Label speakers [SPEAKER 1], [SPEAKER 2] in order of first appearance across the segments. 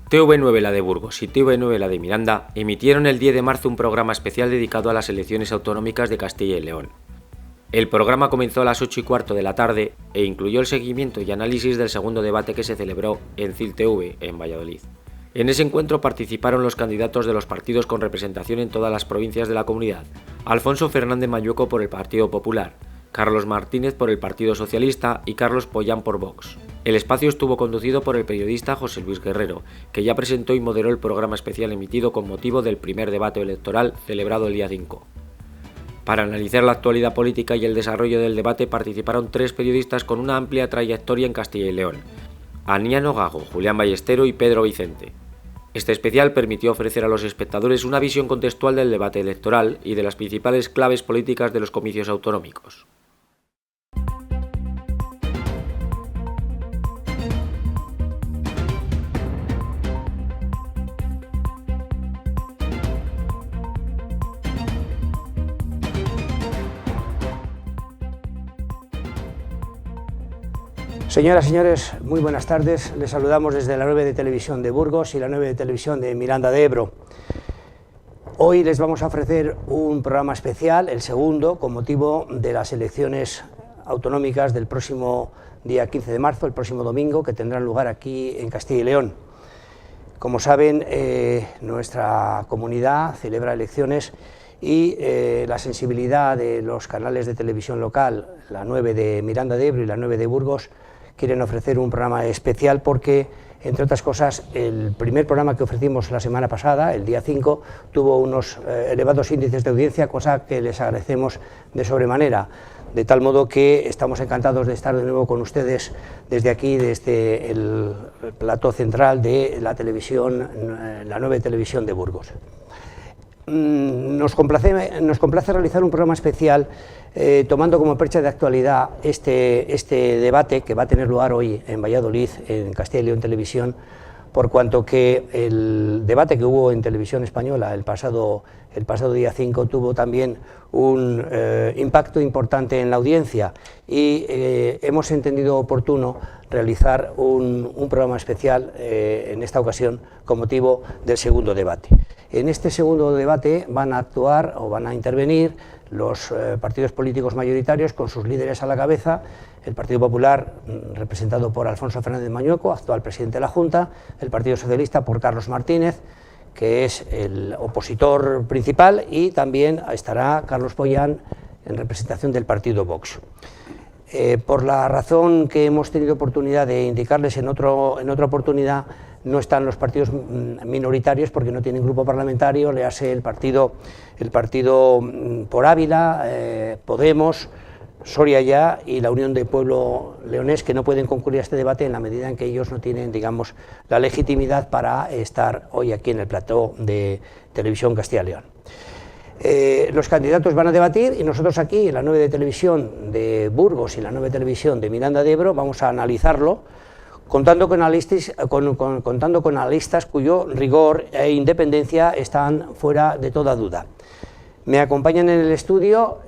[SPEAKER 1] TV9 la de Burgos y TV9 la de Miranda emitieron el 10 de marzo un programa especial dedicado a las elecciones autonómicas de Castilla y León. El programa comenzó a las 8:15 de la tarde e incluyó el seguimiento y análisis del segundo debate que se celebró en CIL TV, en Valladolid. En ese encuentro participaron los candidatos de los partidos con representación en todas las provincias de la comunidad: Alfonso Fernández Mayueco por el Partido Popular, Carlos Martínez por el Partido Socialista y Carlos Pollán por Vox. El espacio estuvo conducido por el periodista José Luis Guerrero, que ya presentó y moderó el programa especial emitido con motivo del primer debate electoral celebrado el día 5. Para analizar la actualidad política y el desarrollo del debate participaron 3 periodistas con una amplia trayectoria en Castilla y León: Aniano Gago, Julián Ballestero y Pedro Vicente. Este especial permitió ofrecer a los espectadores una visión contextual del debate electoral y de las principales claves políticas de los comicios autonómicos.
[SPEAKER 2] Señoras y señores, muy buenas tardes. Les saludamos desde la 9 de Televisión de Burgos y la 9 de Televisión de Miranda de Ebro. Hoy les vamos a ofrecer un programa especial, el segundo, con motivo de las elecciones autonómicas del próximo día 15 de marzo, el próximo domingo, que tendrán lugar aquí en Castilla y León. Como saben, nuestra comunidad celebra elecciones y la sensibilidad de los canales de televisión local, la 9 de Miranda de Ebro y la 9 de Burgos, quieren ofrecer un programa especial porque, entre otras cosas, el primer programa que ofrecimos la semana pasada, el día 5, tuvo unos elevados índices de audiencia, cosa que les agradecemos de sobremanera, de tal modo que estamos encantados de estar de nuevo con ustedes desde aquí, desde el plató central de la televisión, la 9 Televisión de Burgos. Nos complace realizar un programa especial tomando como percha de actualidad este debate que va a tener lugar hoy en Valladolid, en Castilla y León Televisión, por cuanto que el debate que hubo en Televisión Española el pasado día 5 tuvo también un impacto importante en la audiencia y hemos entendido oportuno realizar un programa especial en esta ocasión con motivo del segundo debate. En este segundo debate van a actuar o van a intervenir los partidos políticos mayoritarios con sus líderes a la cabeza: el Partido Popular, representado por Alfonso Fernández Mayueco, actual presidente de la Junta; el Partido Socialista por Carlos Martínez, que es el opositor principal, y también estará Carlos Pollán en representación del Partido Vox. Por la razón que hemos tenido oportunidad de indicarles en otra oportunidad, no están los partidos minoritarios porque no tienen grupo parlamentario, le hace el partido por Ávila, Podemos, Soria Ya y la Unión de Pueblo Leonés, que no pueden concurrir a este debate en la medida en que ellos no tienen, digamos, la legitimidad para estar hoy aquí en el plató de Televisión Castilla y León. Los candidatos van a debatir y nosotros aquí, en la 9 de Televisión de Burgos y la 9 de Televisión de Miranda de Ebro, vamos a analizarlo, contando con analistas cuyo rigor e independencia están fuera de toda duda. Me acompañan en el estudio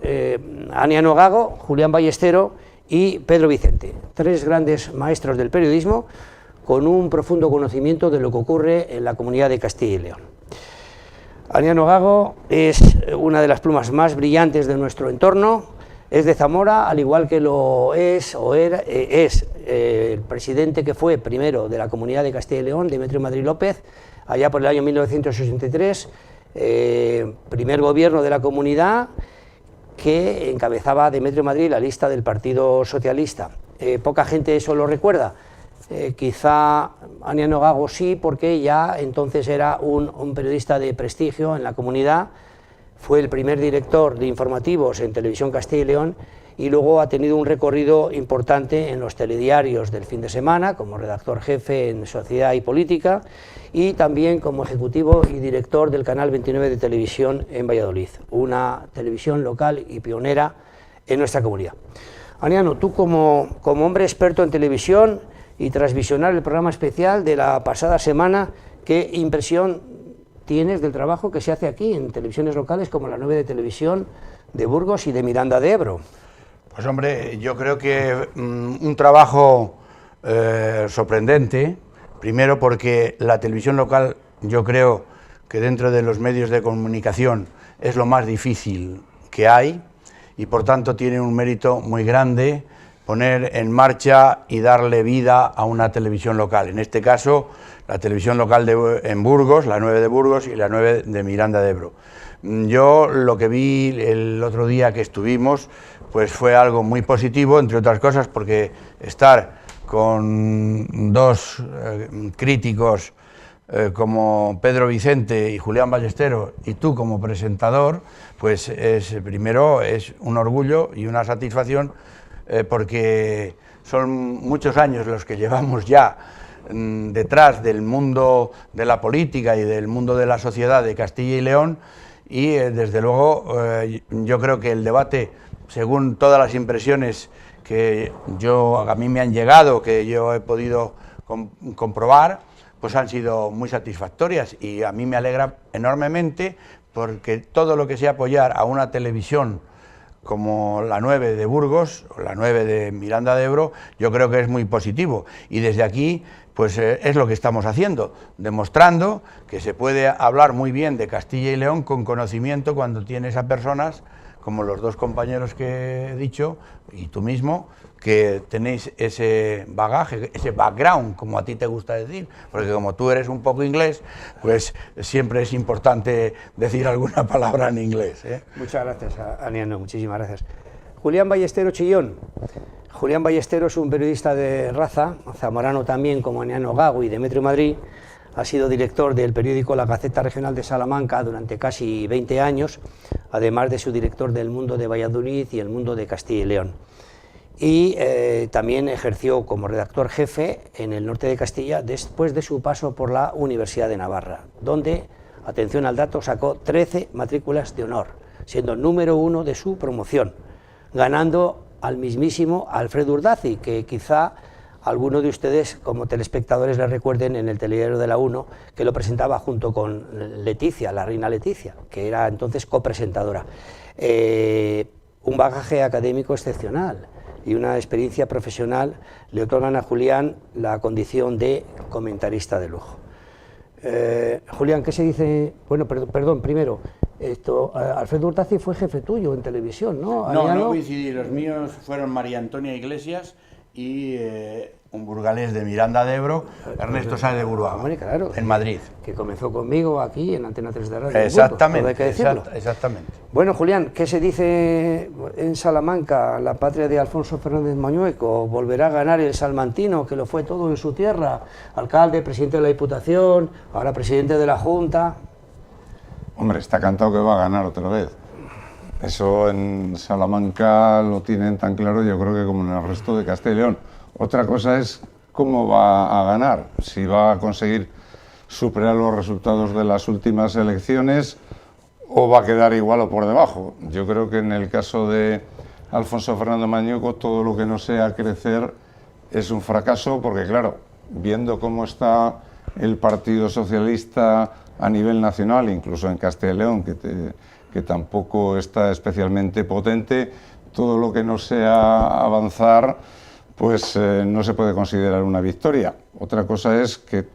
[SPEAKER 2] Aniano Gago, Julián Ballestero y Pedro Vicente, 3 grandes maestros del periodismo con un profundo conocimiento de lo que ocurre en la comunidad de Castilla y León. Aniano Gago es una de las plumas más brillantes de nuestro entorno, es de Zamora, al igual que lo es el presidente que fue primero de la Comunidad de Castilla y León, Demetrio Madrid López, allá por el año 1983, primer gobierno de la comunidad que encabezaba Demetrio Madrid la lista del Partido Socialista. Poca gente eso lo recuerda. Quizá Aniano Gago sí, porque ya entonces era un periodista de prestigio en la comunidad, fue el primer director de informativos en Televisión Castilla y León y luego ha tenido un recorrido importante en los telediarios del fin de semana, como redactor jefe en Sociedad y Política y también como ejecutivo y director del Canal 29 de Televisión en Valladolid, una televisión local y pionera en nuestra comunidad. Aniano, tú como hombre experto en televisión y tras visionar el programa especial de la pasada semana, ¿qué impresión tienes del trabajo que se hace aquí en televisiones locales como la 9 de Televisión de Burgos y de Miranda de Ebro?
[SPEAKER 3] Pues hombre, yo creo que un trabajo sorprendente, Primero porque la televisión local, yo creo que dentro de los medios de comunicación es lo más difícil que hay y por tanto tiene un mérito muy grande poner en marcha y darle vida a una televisión local. En este caso, la televisión local en Burgos, la 9 de Burgos y la 9 de Miranda de Ebro. Yo lo que vi el otro día que estuvimos, pues fue algo muy positivo, entre otras cosas, porque estar con dos críticos como Pedro Vicente y Julián Ballesteros y tú como presentador, pues primero es un orgullo y una satisfacción porque son muchos años los que llevamos ya detrás del mundo de la política y del mundo de la sociedad de Castilla y León y desde luego yo creo que el debate, según todas las impresiones que a mí me han llegado, que yo he podido comprobar, pues han sido muy satisfactorias y a mí me alegra enormemente porque todo lo que sea apoyar a una televisión como la 9 de Burgos o la 9 de Miranda de Ebro, yo creo que es muy positivo y desde aquí pues es lo que estamos haciendo, demostrando que se puede hablar muy bien de Castilla y León con conocimiento cuando tienes a personas como los dos compañeros que he dicho y tú mismo, que tenéis ese bagaje, ese background, como a ti te gusta decir, porque como tú eres un poco inglés, pues siempre es importante decir alguna palabra en inglés, ¿eh?
[SPEAKER 2] Muchas gracias, Aniano, muchísimas gracias. Julián Ballesteros Chillón. Julián Ballesteros es un periodista de raza, zamorano también como Aniano Gago y Demetrio Madrid. Ha sido director del periódico La Gaceta Regional de Salamanca durante casi 20 años, además de su director del Mundo de Valladolid y el Mundo de Castilla y León. Y también ejerció como redactor jefe en el norte de Castilla después de su paso por la Universidad de Navarra, donde, atención al dato, sacó 13 matrículas de honor, siendo número 1 de su promoción, ganando al mismísimo Alfredo Urdazi, que quizá algunos de ustedes como telespectadores le recuerden en el telediario de la 1, que lo presentaba junto con Leticia, la reina Leticia, que era entonces copresentadora. Un bagaje académico excepcional y una experiencia profesional le otorgan a Julián la condición de comentarista de lujo. Julián, ¿qué se dice? Bueno, perdón, primero, Alfredo Urtazi fue jefe tuyo en televisión, ¿no?
[SPEAKER 3] No coincidí, los míos fueron María Antonia Iglesias y un burgalés de Miranda de Ebro, Ernesto Sáez de Buruaga,
[SPEAKER 2] claro,
[SPEAKER 3] en Madrid.
[SPEAKER 2] Que comenzó conmigo aquí en Antena 3 de Radio.
[SPEAKER 3] Exactamente,
[SPEAKER 2] hay que decirlo.
[SPEAKER 3] Exactamente.
[SPEAKER 2] Bueno, Julián, ¿qué se dice en Salamanca, la patria de Alfonso Fernández Mañueco? ¿Volverá a ganar el salmantino, que lo fue todo en su tierra? Alcalde, presidente de la Diputación, ahora presidente de la Junta.
[SPEAKER 4] Hombre, está cantado que va a ganar otra vez. Eso en Salamanca lo tienen tan claro, yo creo que como en el resto de Castilla y León. Otra cosa es cómo va a ganar, si va a conseguir superar los resultados de las últimas elecciones o va a quedar igual o por debajo. Yo creo que en el caso de Alfonso Fernández Mañueco todo lo que no sea crecer es un fracaso porque, claro, viendo cómo está el Partido Socialista a nivel nacional, incluso en Castilla y León, que tampoco está especialmente potente, todo lo que no sea avanzar, pues no se puede considerar una victoria. Otra cosa es que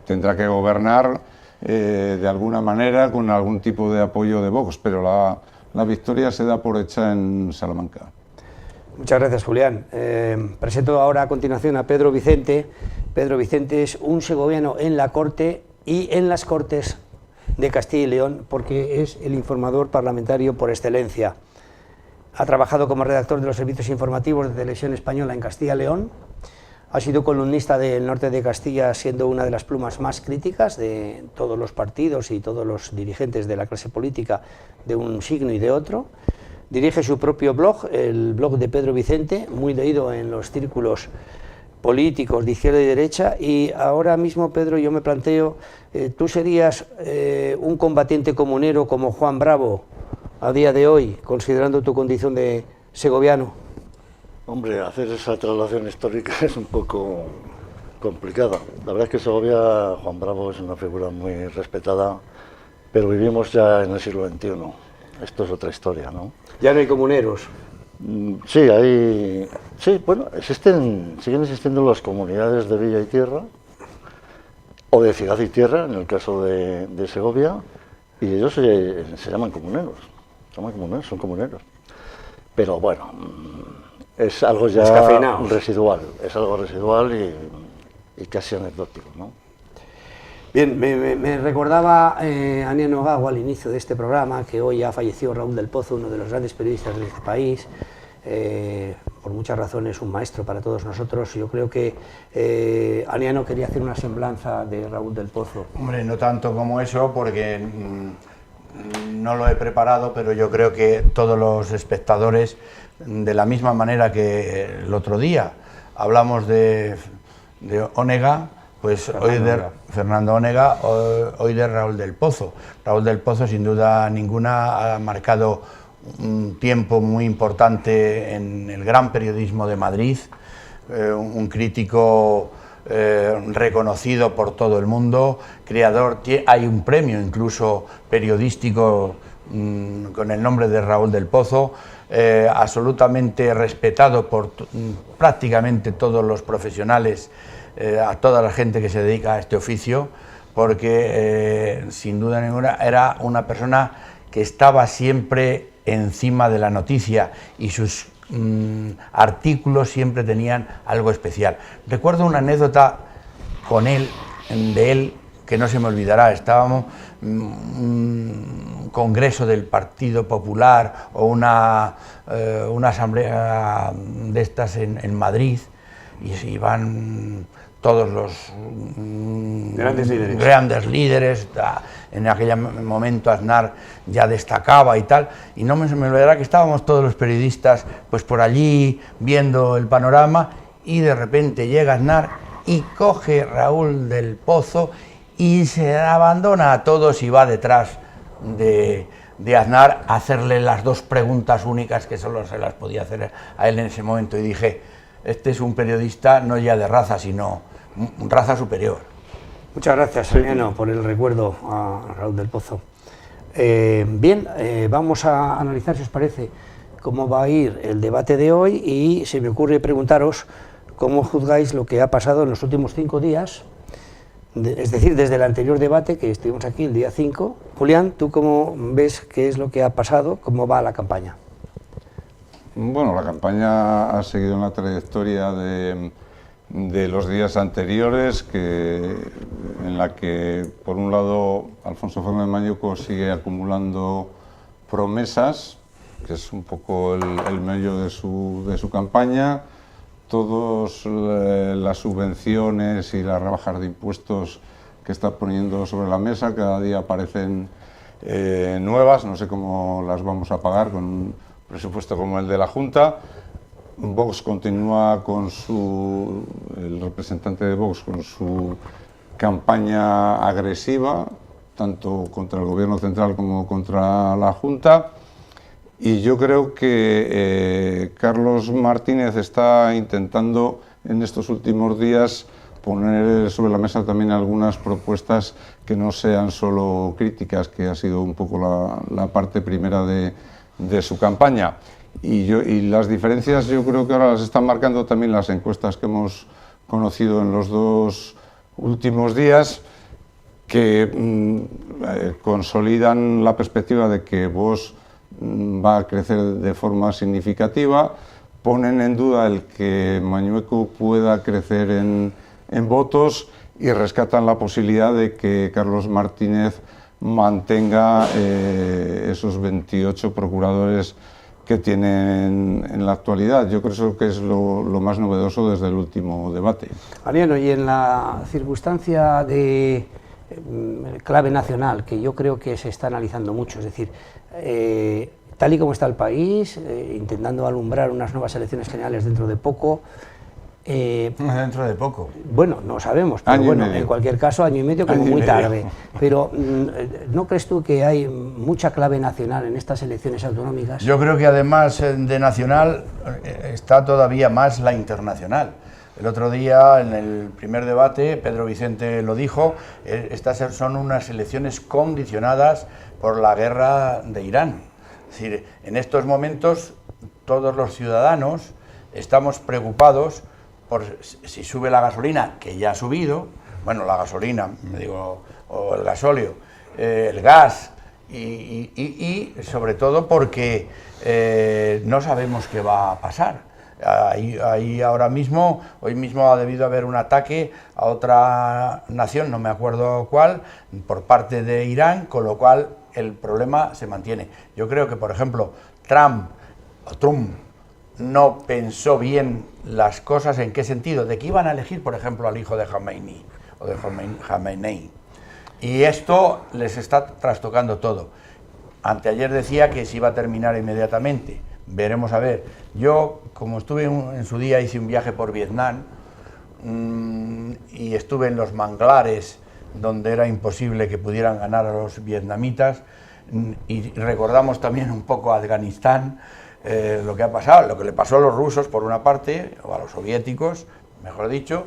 [SPEAKER 4] tendrá que gobernar de alguna manera con algún tipo de apoyo de Vox, pero la victoria se da por hecha en Salamanca.
[SPEAKER 2] Muchas gracias, Julián. Presento ahora a continuación a Pedro Vicente. Pedro Vicente es un segoviano en la Corte y en las Cortes de Castilla y León, porque es el informador parlamentario por excelencia. Ha trabajado como redactor de los servicios informativos de Televisión Española en Castilla y León. Ha sido columnista del norte de Castilla, siendo una de las plumas más críticas de todos los partidos y todos los dirigentes de la clase política de un signo y de otro. Dirige su propio blog, el blog de Pedro Vicente, muy leído en los círculos políticos de izquierda y derecha. Y ahora mismo, Pedro, yo me planteo, ¿tú serías un combatiente comunero como Juan Bravo a día de hoy, considerando tu condición de segoviano?
[SPEAKER 5] Hombre, hacer esa traslación histórica es un poco complicada. La verdad es que Segovia, Juan Bravo es una figura muy respetada, pero vivimos ya en el siglo XXI. Esto es otra historia, ¿no?
[SPEAKER 2] Ya no hay comuneros.
[SPEAKER 5] Sí, bueno, siguen existiendo las comunidades de villa y tierra, o de Ciudad y Tierra, en el caso de Segovia, y ellos se llaman comuneros, son comuneros. Pero bueno, es algo ya residual, y casi anecdótico, ¿no?
[SPEAKER 2] Bien, me recordaba Aniano Gago al inicio de este programa que hoy ha fallecido Raúl del Pozo, uno de los grandes periodistas de este país, por muchas razones un maestro para todos nosotros. Yo creo que Aniano quería hacer una semblanza de Raúl del Pozo.
[SPEAKER 3] Hombre, no tanto como eso, porque no lo he preparado, pero yo creo que todos los espectadores, de la misma manera que el otro día hablamos de Onega, pues Fernando Onega, hoy de Raúl del Pozo. Raúl del Pozo, sin duda ninguna, ha marcado un tiempo muy importante en el gran periodismo de Madrid, un crítico reconocido por todo el mundo, creador, hay un premio incluso periodístico con el nombre de Raúl del Pozo, absolutamente respetado por prácticamente todos los profesionales, a toda la gente que se dedica a este oficio, porque sin duda ninguna era una persona que estaba siempre encima de la noticia y sus artículos siempre tenían algo especial. Recuerdo una anécdota con él, que no se me olvidará. Estábamos en un congreso del Partido Popular o una asamblea de estas en Madrid, y se iban todos los grandes líderes. En aquel momento Aznar ya destacaba y tal, y no se me olvidará que estábamos todos los periodistas pues por allí viendo el panorama, y de repente llega Aznar y coge Raúl del Pozo y se abandona a todos y va detrás de Aznar a hacerle las dos preguntas únicas que solo se las podía hacer a él en ese momento, y dije: este es un periodista no ya de raza, sino raza superior.
[SPEAKER 2] Muchas gracias, Aniano, por el recuerdo a Raúl del Pozo. Bien, vamos a analizar, si os parece, cómo va a ir el debate de hoy, y se me ocurre preguntaros cómo juzgáis lo que ha pasado en los últimos 5 días, es decir, desde el anterior debate, que estuvimos aquí el día 5. Julián, ¿tú cómo ves qué es lo que ha pasado, cómo va la campaña?
[SPEAKER 4] Bueno, la campaña ha seguido una trayectoria de los días anteriores, en la que, por un lado, Alfonso Fernández Mañueco sigue acumulando promesas, que es un poco el meollo de su campaña. Todas las subvenciones y las rebajas de impuestos que está poniendo sobre la mesa, cada día aparecen nuevas, no sé cómo las vamos a pagar con un presupuesto como el de la Junta. Vox continúa el representante de Vox con su campaña agresiva, tanto contra el Gobierno central como contra la Junta. Y yo creo que Carlos Martínez está intentando en estos últimos días poner sobre la mesa también algunas propuestas que no sean solo críticas, que ha sido un poco la parte primera de su campaña. Y las diferencias yo creo que ahora las están marcando también las encuestas que hemos conocido en los 2 últimos días, que consolidan la perspectiva de que Vox va a crecer de forma significativa, ponen en duda el que Mañueco pueda crecer en votos, y rescatan la posibilidad de que Carlos Martínez mantenga esos 28 procuradores que tienen en la actualidad. Yo creo que es lo más novedoso desde el último debate.
[SPEAKER 2] Aniano, y en la circunstancia de clave nacional, que yo creo que se está analizando mucho, es decir, tal y como está el país, intentando alumbrar unas nuevas elecciones generales dentro de poco.
[SPEAKER 3] Dentro de poco.
[SPEAKER 2] Bueno, no sabemos, pero bueno, en cualquier caso, 1 año y medio como muy tarde. Pero ¿no crees tú que hay mucha clave nacional en estas elecciones autonómicas?
[SPEAKER 3] Yo creo que además de nacional está todavía más la internacional. El otro día, en el primer debate, Pedro Vicente lo dijo, estas son unas elecciones condicionadas por la guerra de Irán. Es decir, en estos momentos todos los ciudadanos estamos preocupados por si sube la gasolina, que ya ha subido. bueno, la gasolina, o el gasóleo, el gas, y sobre todo porque no sabemos qué va a pasar. Ahí ahora mismo, hoy mismo ha debido haber un ataque a otra nación, no me acuerdo cuál, por parte de Irán, con lo cual el problema se mantiene. Yo creo que, por ejemplo, Trump no pensó bien las cosas. ¿En qué sentido? De que iban a elegir, por ejemplo, al hijo de Khamenei, o de Khamenei. Y esto les está trastocando todo. Anteayer decía que se iba a terminar inmediatamente. Veremos a ver. Yo, como estuve en su día, hice un viaje por Vietnam y estuve en los manglares donde era imposible que pudieran ganar a los vietnamitas, y recordamos también un poco a Afganistán, lo que ha pasado, lo que le pasó a los rusos por una parte, o a los soviéticos, mejor dicho,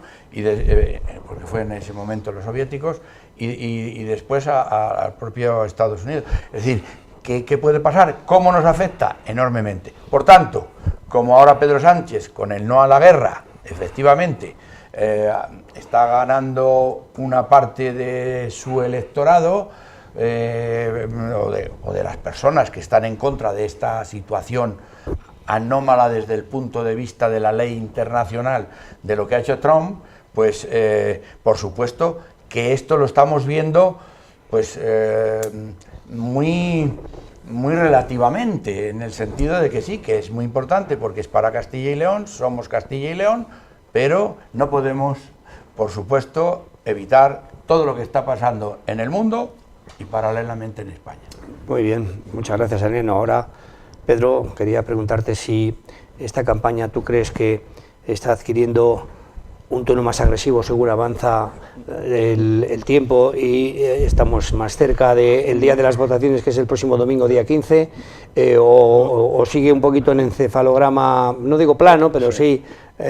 [SPEAKER 3] porque fue en ese momento los soviéticos, y después al propio Estados Unidos. Es decir, ¿qué puede pasar? ¿Cómo nos afecta? Enormemente. Por tanto, como ahora Pedro Sánchez, con el no a la guerra, efectivamente, está ganando una parte de su electorado, o de las personas que están en contra de esta situación anómala desde el punto de vista de la ley internacional de lo que ha hecho Trump, pues por supuesto que esto lo estamos viendo pues muy relativamente, en el sentido de que sí, que es muy importante porque es para Castilla y León, somos Castilla y León, pero no podemos, por supuesto, evitar todo lo que está pasando en el mundo y paralelamente en España.
[SPEAKER 2] Muy bien, muchas gracias, Eleno. Ahora, Pedro, quería preguntarte si esta campaña tú crees que está adquiriendo un tono más agresivo según avanza el tiempo y estamos más cerca del día de las votaciones, que es el próximo domingo, día 15, o sigue un poquito en encefalograma, no digo plano, pero sí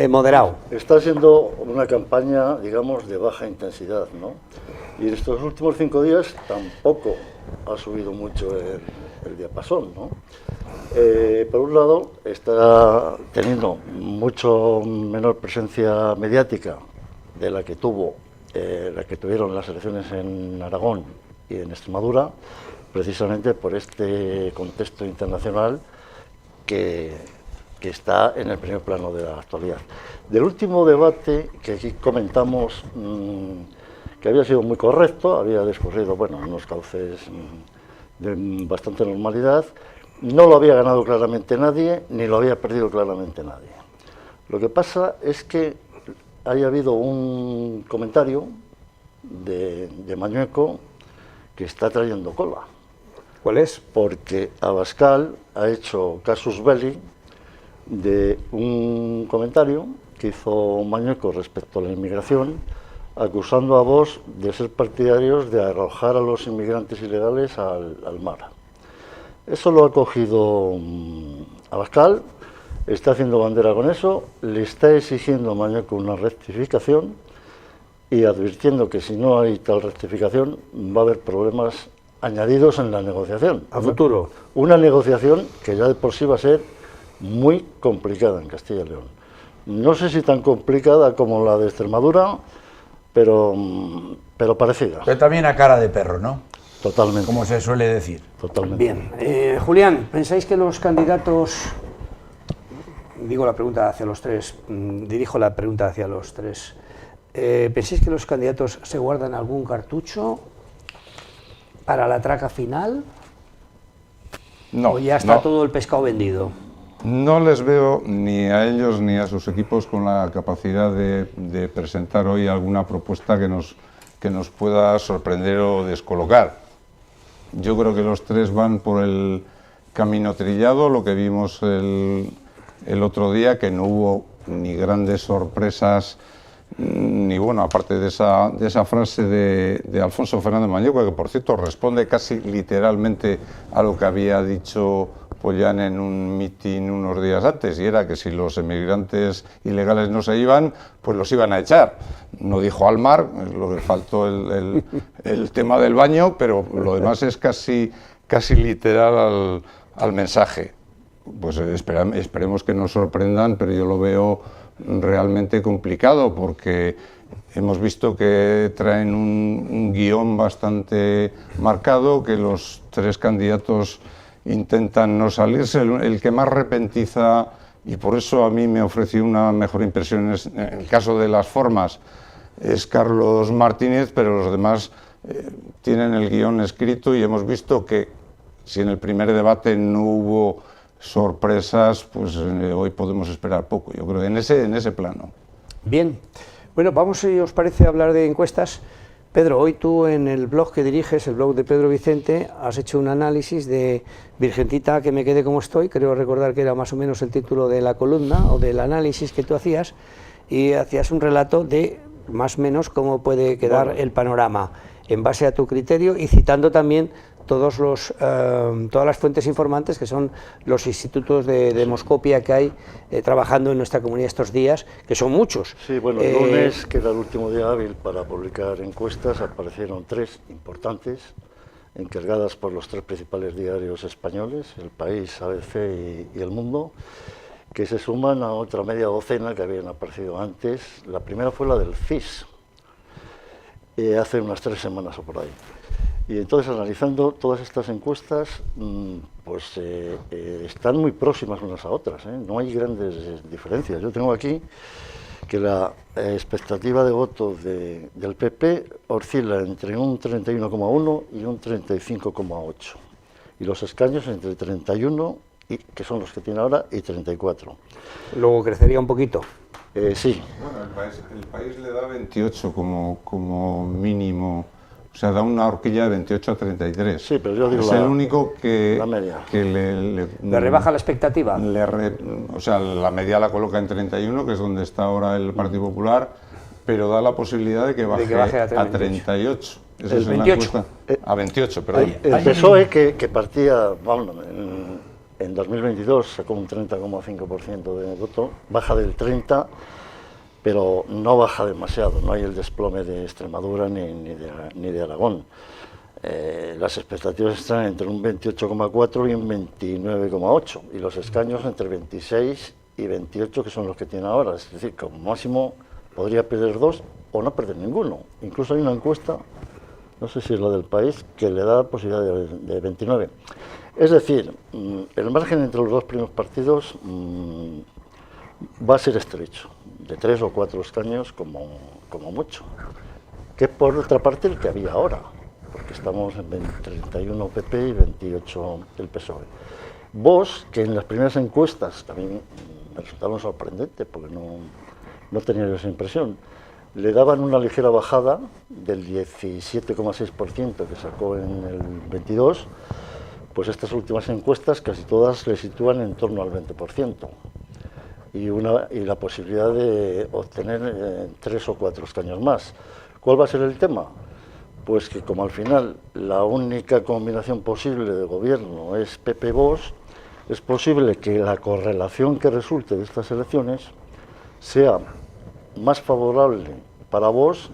[SPEAKER 2] moderado.
[SPEAKER 5] Está siendo una campaña, digamos, de baja intensidad, ¿no? Y en estos últimos 5 días tampoco ha subido mucho el diapasón, ¿no? Por un lado, está teniendo mucho menor presencia mediática de la que tuvieron las elecciones en Aragón y en Extremadura, precisamente por este contexto internacional que está en el primer plano de la actualidad. Del último debate que aquí comentamos, que había sido muy correcto, había discurrido, bueno, en unos cauces de bastante normalidad, no lo había ganado claramente nadie, ni lo había perdido claramente nadie. Lo que pasa es que haya habido un comentario de Mañueco que está trayendo cola.
[SPEAKER 2] ¿Cuál es?
[SPEAKER 5] Porque Abascal ha hecho casus belli de un comentario que hizo Mañueco respecto a la inmigración, acusando a Vox de ser partidarios de arrojar a los inmigrantes ilegales al mar. Eso lo ha cogido Abascal, está haciendo bandera con eso, le está exigiendo a Mañueco una rectificación y advirtiendo que si no hay tal rectificación va a haber problemas añadidos en la negociación.
[SPEAKER 2] A futuro.
[SPEAKER 5] Una negociación que ya de por sí va a ser muy complicada en Castilla y León. No sé si tan complicada como la de Extremadura, pero parecida.
[SPEAKER 3] Pero también a cara de perro, ¿no?
[SPEAKER 5] Totalmente.
[SPEAKER 3] Como se suele decir.
[SPEAKER 5] Totalmente.
[SPEAKER 2] Bien. Julián, ¿pensáis que los candidatos, digo la pregunta hacia los tres, dirijo la pregunta hacia los tres, ¿pensáis que los candidatos se guardan algún cartucho para la traca final?
[SPEAKER 4] No.
[SPEAKER 2] ¿O ya está
[SPEAKER 4] no.
[SPEAKER 2] todo el pescado vendido?
[SPEAKER 4] No les veo ni a ellos ni a sus equipos con la capacidad de presentar hoy alguna propuesta que nos pueda sorprender o descolocar. Yo creo que los tres van por el camino trillado, lo que vimos el otro día, que no hubo ni grandes sorpresas, ni bueno, aparte de esa frase de Alfonso Fernández Mañueco, que por cierto responde casi literalmente a lo que había dicho Pollán en un mitin unos días antes, y era que si los emigrantes ilegales no se iban, pues los iban a echar. No dijo al mar, lo que faltó el tema del baño, pero lo demás es casi literal al mensaje. Pues esperemos que nos sorprendan, pero yo lo veo realmente complicado, porque Hemos visto que traen un guión bastante marcado, que los 3 candidatos intentan no salirse. El que más repentiza, y por eso a mí me ofreció una mejor impresión en el caso de las formas, es Carlos Martínez, pero los demás tienen el guión escrito y hemos visto que si en el primer debate no hubo sorpresas, pues hoy podemos esperar poco, yo creo, en ese plano.
[SPEAKER 2] Bien. Bueno, vamos, si os parece, a hablar de encuestas. Pedro, hoy tú en el blog que diriges, el blog de Pedro Vicente, has hecho un análisis de Virgentita que me quede como estoy, creo recordar que era más o menos el título de la columna o del análisis que tú hacías, y hacías un relato de más o menos cómo puede quedar el panorama en base a tu criterio y citando también todas las fuentes informantes que son los institutos de demoscopia que hay trabajando en nuestra comunidad estos días, que son muchos.
[SPEAKER 5] Sí, bueno, el lunes, que era el último día hábil para publicar encuestas, aparecieron 3 importantes, encargadas por los 3 principales diarios españoles, El País, ABC y El Mundo, que se suman a otra media docena que habían aparecido antes. La primera fue la del CIS, hace unas 3 semanas o por ahí. Y entonces, analizando todas estas encuestas, pues están muy próximas unas a otras, no hay grandes diferencias. Yo tengo aquí que la expectativa de voto del PP oscila entre un 31,1 y un 35,8, y los escaños entre 31, que son los que tiene ahora, y 34.
[SPEAKER 2] Luego crecería un poquito.
[SPEAKER 5] Sí.
[SPEAKER 4] Bueno, el país le da 28 como mínimo. O sea, da una horquilla de 28 a 33.
[SPEAKER 5] Sí, pero yo digo
[SPEAKER 4] es el único que,
[SPEAKER 5] la media.
[SPEAKER 4] Que
[SPEAKER 2] ¿Le rebaja la expectativa?
[SPEAKER 4] O sea, la media la coloca en 31, que es donde está ahora el Partido Popular, pero da la posibilidad de que baje a 38. Eso
[SPEAKER 2] el
[SPEAKER 4] es
[SPEAKER 2] 28.
[SPEAKER 4] A 28, perdón.
[SPEAKER 5] El PSOE, que partía, vamos, en 2022 sacó un 30,5% de voto, baja del 30%, pero no baja demasiado, no hay el desplome de Extremadura ni de Aragón. Las expectativas están entre un 28,4 y un 29,8, y los escaños entre 26 y 28, que son los que tiene ahora. Es decir, como máximo podría perder 2 o no perder ninguno. Incluso hay una encuesta, no sé si es la del País, que le da posibilidad de 29. Es decir, el margen entre los 2 primeros partidos va a ser estrecho, de 3 o 4 escaños como mucho, que por otra parte el que había ahora, porque estamos en 31 PP y 28 el PSOE. Vox, que en las primeras encuestas, que a mí me resultaron sorprendentes, porque no tenía yo esa impresión, le daban una ligera bajada del 17,6% que sacó en el 22, pues estas últimas encuestas casi todas le sitúan en torno al 20%. Y la posibilidad de obtener 3 o 4 escaños más. ¿Cuál va a ser el tema? Pues que como al final la única combinación posible de gobierno es PP-Vox, es posible que la correlación que resulte de estas elecciones sea más favorable para Vox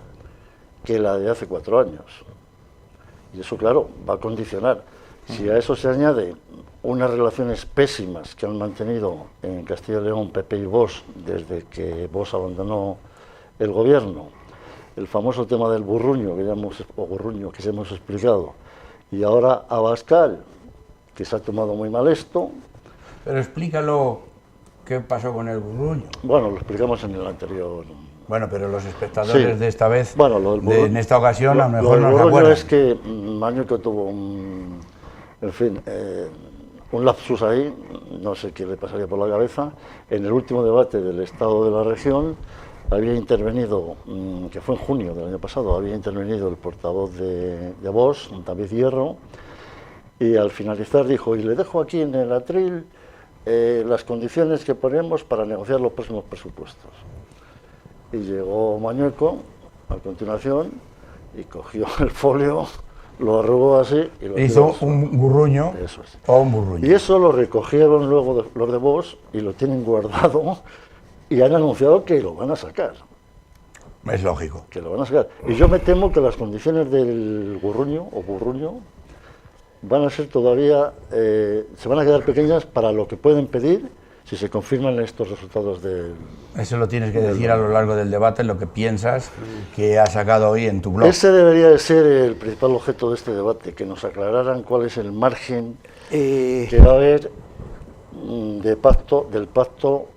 [SPEAKER 5] que la de hace 4 años. Y eso, claro, va a condicionar. Si a eso se añade unas relaciones pésimas que han mantenido en Castilla y León PP y Vox desde que Vox abandonó el gobierno, el famoso tema del burruño que ya hemos explicado, y ahora Abascal, que se ha tomado muy mal esto.
[SPEAKER 3] Pero explícalo, ¿qué pasó con el burruño?
[SPEAKER 5] Bueno, lo explicamos en el anterior.
[SPEAKER 3] Bueno, pero los espectadores
[SPEAKER 5] Sí.
[SPEAKER 3] de esta vez,
[SPEAKER 5] Bueno,
[SPEAKER 3] en esta ocasión, a lo mejor
[SPEAKER 5] no
[SPEAKER 3] no
[SPEAKER 5] se
[SPEAKER 3] se acuerdan.
[SPEAKER 5] es que Mañueco tuvo un lapsus ahí, no sé qué le pasaría por la cabeza. En el último debate del Estado de la Región había intervenido, que fue en junio del año pasado, había intervenido el portavoz de Vox, David Hierro, y al finalizar dijo, y le dejo aquí en el atril las condiciones que ponemos para negociar los próximos presupuestos. Y llegó Mañueco a continuación y cogió el folio, lo arrugó así y lo
[SPEAKER 3] hizo
[SPEAKER 5] tiró.
[SPEAKER 3] un burruño.
[SPEAKER 5] Eso es.
[SPEAKER 3] O un burruño.
[SPEAKER 5] Y eso lo recogieron luego los de Vox y lo tienen guardado y han anunciado que lo van a sacar.
[SPEAKER 3] Es lógico.
[SPEAKER 5] Que lo van a sacar. Y yo me temo que las condiciones del burruño van a ser todavía, se van a quedar pequeñas para lo que pueden pedir si se confirman estos resultados del...
[SPEAKER 3] Eso lo tienes que decir a lo largo del debate, lo que piensas que has sacado hoy en tu blog.
[SPEAKER 5] Ese debería de ser el principal objeto de este debate, que nos aclararan cuál es el margen que va a haber del pacto,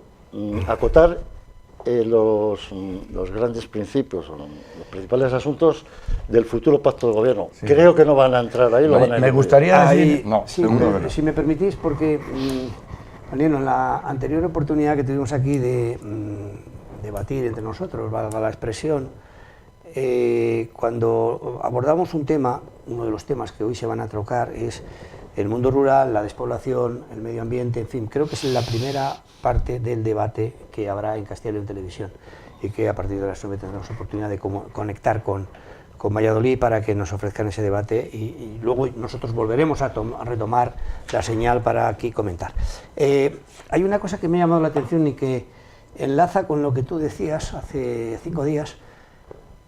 [SPEAKER 5] acotar los grandes principios, o los principales asuntos del futuro pacto de gobierno. Sí. Creo que no van a entrar ahí.
[SPEAKER 3] Me gustaría decir...
[SPEAKER 2] No, sí, si me permitís, porque... Bueno, en la anterior oportunidad que tuvimos aquí de debatir entre nosotros, valga la expresión, cuando abordamos un tema, uno de los temas que hoy se van a tocar es el mundo rural, la despoblación, el medio ambiente, en fin, creo que es la primera parte del debate que habrá en Castilla y León Televisión y que a partir de las 9 tendremos oportunidad de conectar con Valladolid para que nos ofrezcan ese debate y luego nosotros volveremos a retomar la señal para aquí comentar. Hay una cosa que me ha llamado la atención y que enlaza con lo que tú decías hace 5 días.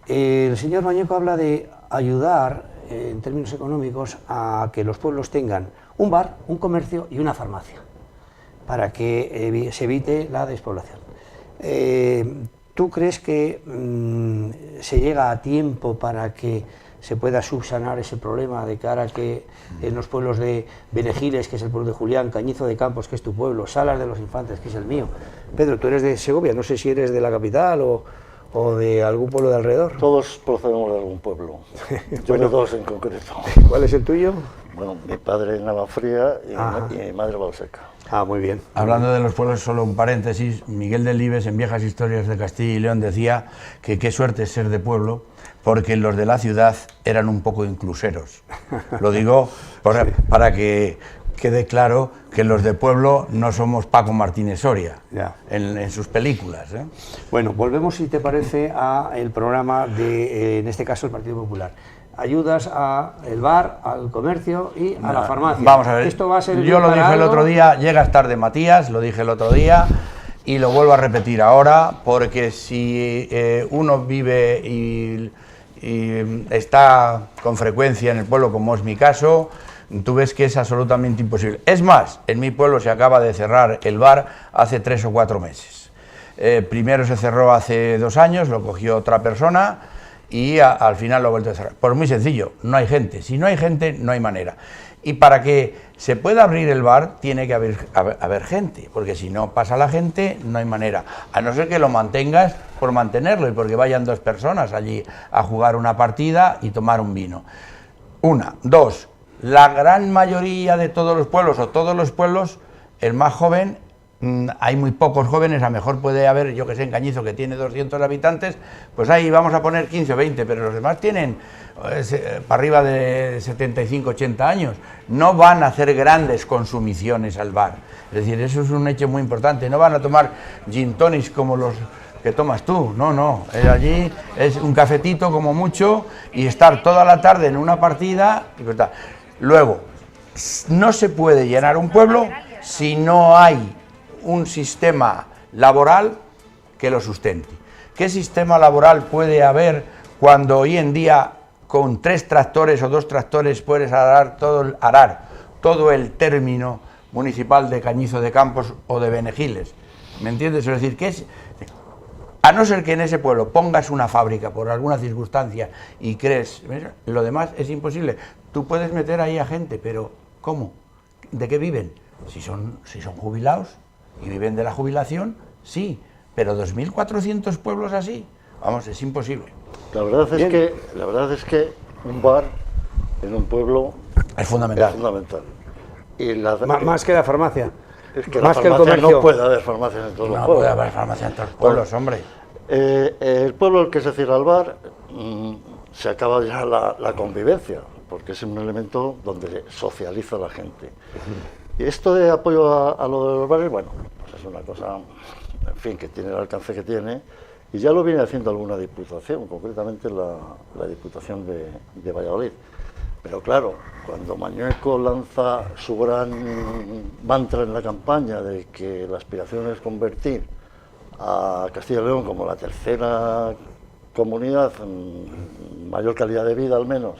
[SPEAKER 2] El señor Mañeco habla de ayudar en términos económicos a que los pueblos tengan un bar, un comercio y una farmacia para que se evite la despoblación. ¿Tú crees que se llega a tiempo para que se pueda subsanar ese problema de cara a que en los pueblos de Benegiles, que es el pueblo de Julián, Cañizo de Campos, que es tu pueblo, Salas de los Infantes, que es el mío? Pedro, tú eres de Segovia, no sé si eres de la capital o de algún pueblo de alrededor.
[SPEAKER 5] Todos procedemos de algún pueblo, yo de dos en concreto.
[SPEAKER 2] ¿Cuál es el tuyo?
[SPEAKER 5] Bueno, mi padre en Navafría y mi madre Valseca.
[SPEAKER 2] Ah, muy bien.
[SPEAKER 3] Hablando de los pueblos, solo un paréntesis, Miguel Delibes en Viejas Historias de Castilla y León decía que qué suerte es ser de pueblo, porque los de la ciudad eran un poco incluseros. Lo digo para que quede claro que los de pueblo no somos Paco Martínez Soria, en sus películas.
[SPEAKER 2] Bueno, volvemos, si te parece, al programa de, en este caso, el Partido Popular. Ayudas al bar, al comercio y a la farmacia.
[SPEAKER 3] Vamos a ver,
[SPEAKER 2] esto va a ser
[SPEAKER 3] yo lo dije el otro día, llegas tarde Matías, lo dije el otro día y lo vuelvo a repetir ahora, porque si uno vive y está con frecuencia en el pueblo, como es mi caso, tú ves que es absolutamente imposible. Es más, en mi pueblo se acaba de cerrar el bar hace 3 o 4 meses. Primero se cerró hace 2 años, lo cogió otra persona y al final lo ha vuelto a cerrar. Pues muy sencillo, no hay gente. Si no hay gente, no hay manera. Y para que se pueda abrir el bar, tiene que haber gente, porque si no pasa la gente, no hay manera. A no ser que lo mantengas por mantenerlo y porque vayan 2 personas allí a jugar una partida y tomar un vino. 1, 2, la gran mayoría de todos los pueblos, o todos los pueblos, el más joven, hay muy pocos jóvenes, a lo mejor puede haber, yo que sé, en Cañizo, que tiene 200 habitantes, pues ahí vamos a poner 15 o 20, pero los demás tienen para arriba de 75, 80 años. No van a hacer grandes consumiciones al bar. Es decir, eso es un hecho muy importante. No van a tomar gin tonics como los que tomas tú, no. Allí es un cafetito como mucho y estar toda la tarde en una partida. Luego, no se puede llenar un pueblo si no hay un sistema laboral que lo sustente. ¿Qué sistema laboral puede haber cuando hoy en día con 3 tractores o 2 tractores puedes arar todo el término municipal de Cañizo de Campos o de Benegiles? ¿Me entiendes? Es decir, a no ser que en ese pueblo pongas una fábrica por alguna circunstancia y crees, lo demás es imposible. Tú puedes meter ahí a gente, pero ¿cómo? ¿De qué viven? Si son jubilados y viven de la jubilación, sí, pero 2.400 pueblos así, vamos, es imposible.
[SPEAKER 5] La verdad es que un bar en un pueblo
[SPEAKER 3] es fundamental.
[SPEAKER 5] Y
[SPEAKER 2] más que la farmacia.
[SPEAKER 5] Es que
[SPEAKER 2] más
[SPEAKER 5] la
[SPEAKER 2] que el
[SPEAKER 5] farmacia
[SPEAKER 2] comercio.
[SPEAKER 5] no puede haber farmacias en todos los pueblos.
[SPEAKER 3] No puede haber farmacias en todos los pueblos, hombre.
[SPEAKER 5] El pueblo al que se cierra el bar, se acaba ya la convivencia, porque es un elemento donde socializa la gente. Y esto de apoyo a lo de los bares, bueno, pues es una cosa, en fin, que tiene el alcance que tiene, y ya lo viene haciendo alguna diputación, concretamente la Diputación de Valladolid. Pero claro, cuando Mañueco lanza su gran mantra en la campaña de que la aspiración es convertir a Castilla y León como la tercera comunidad en mayor calidad de vida al menos,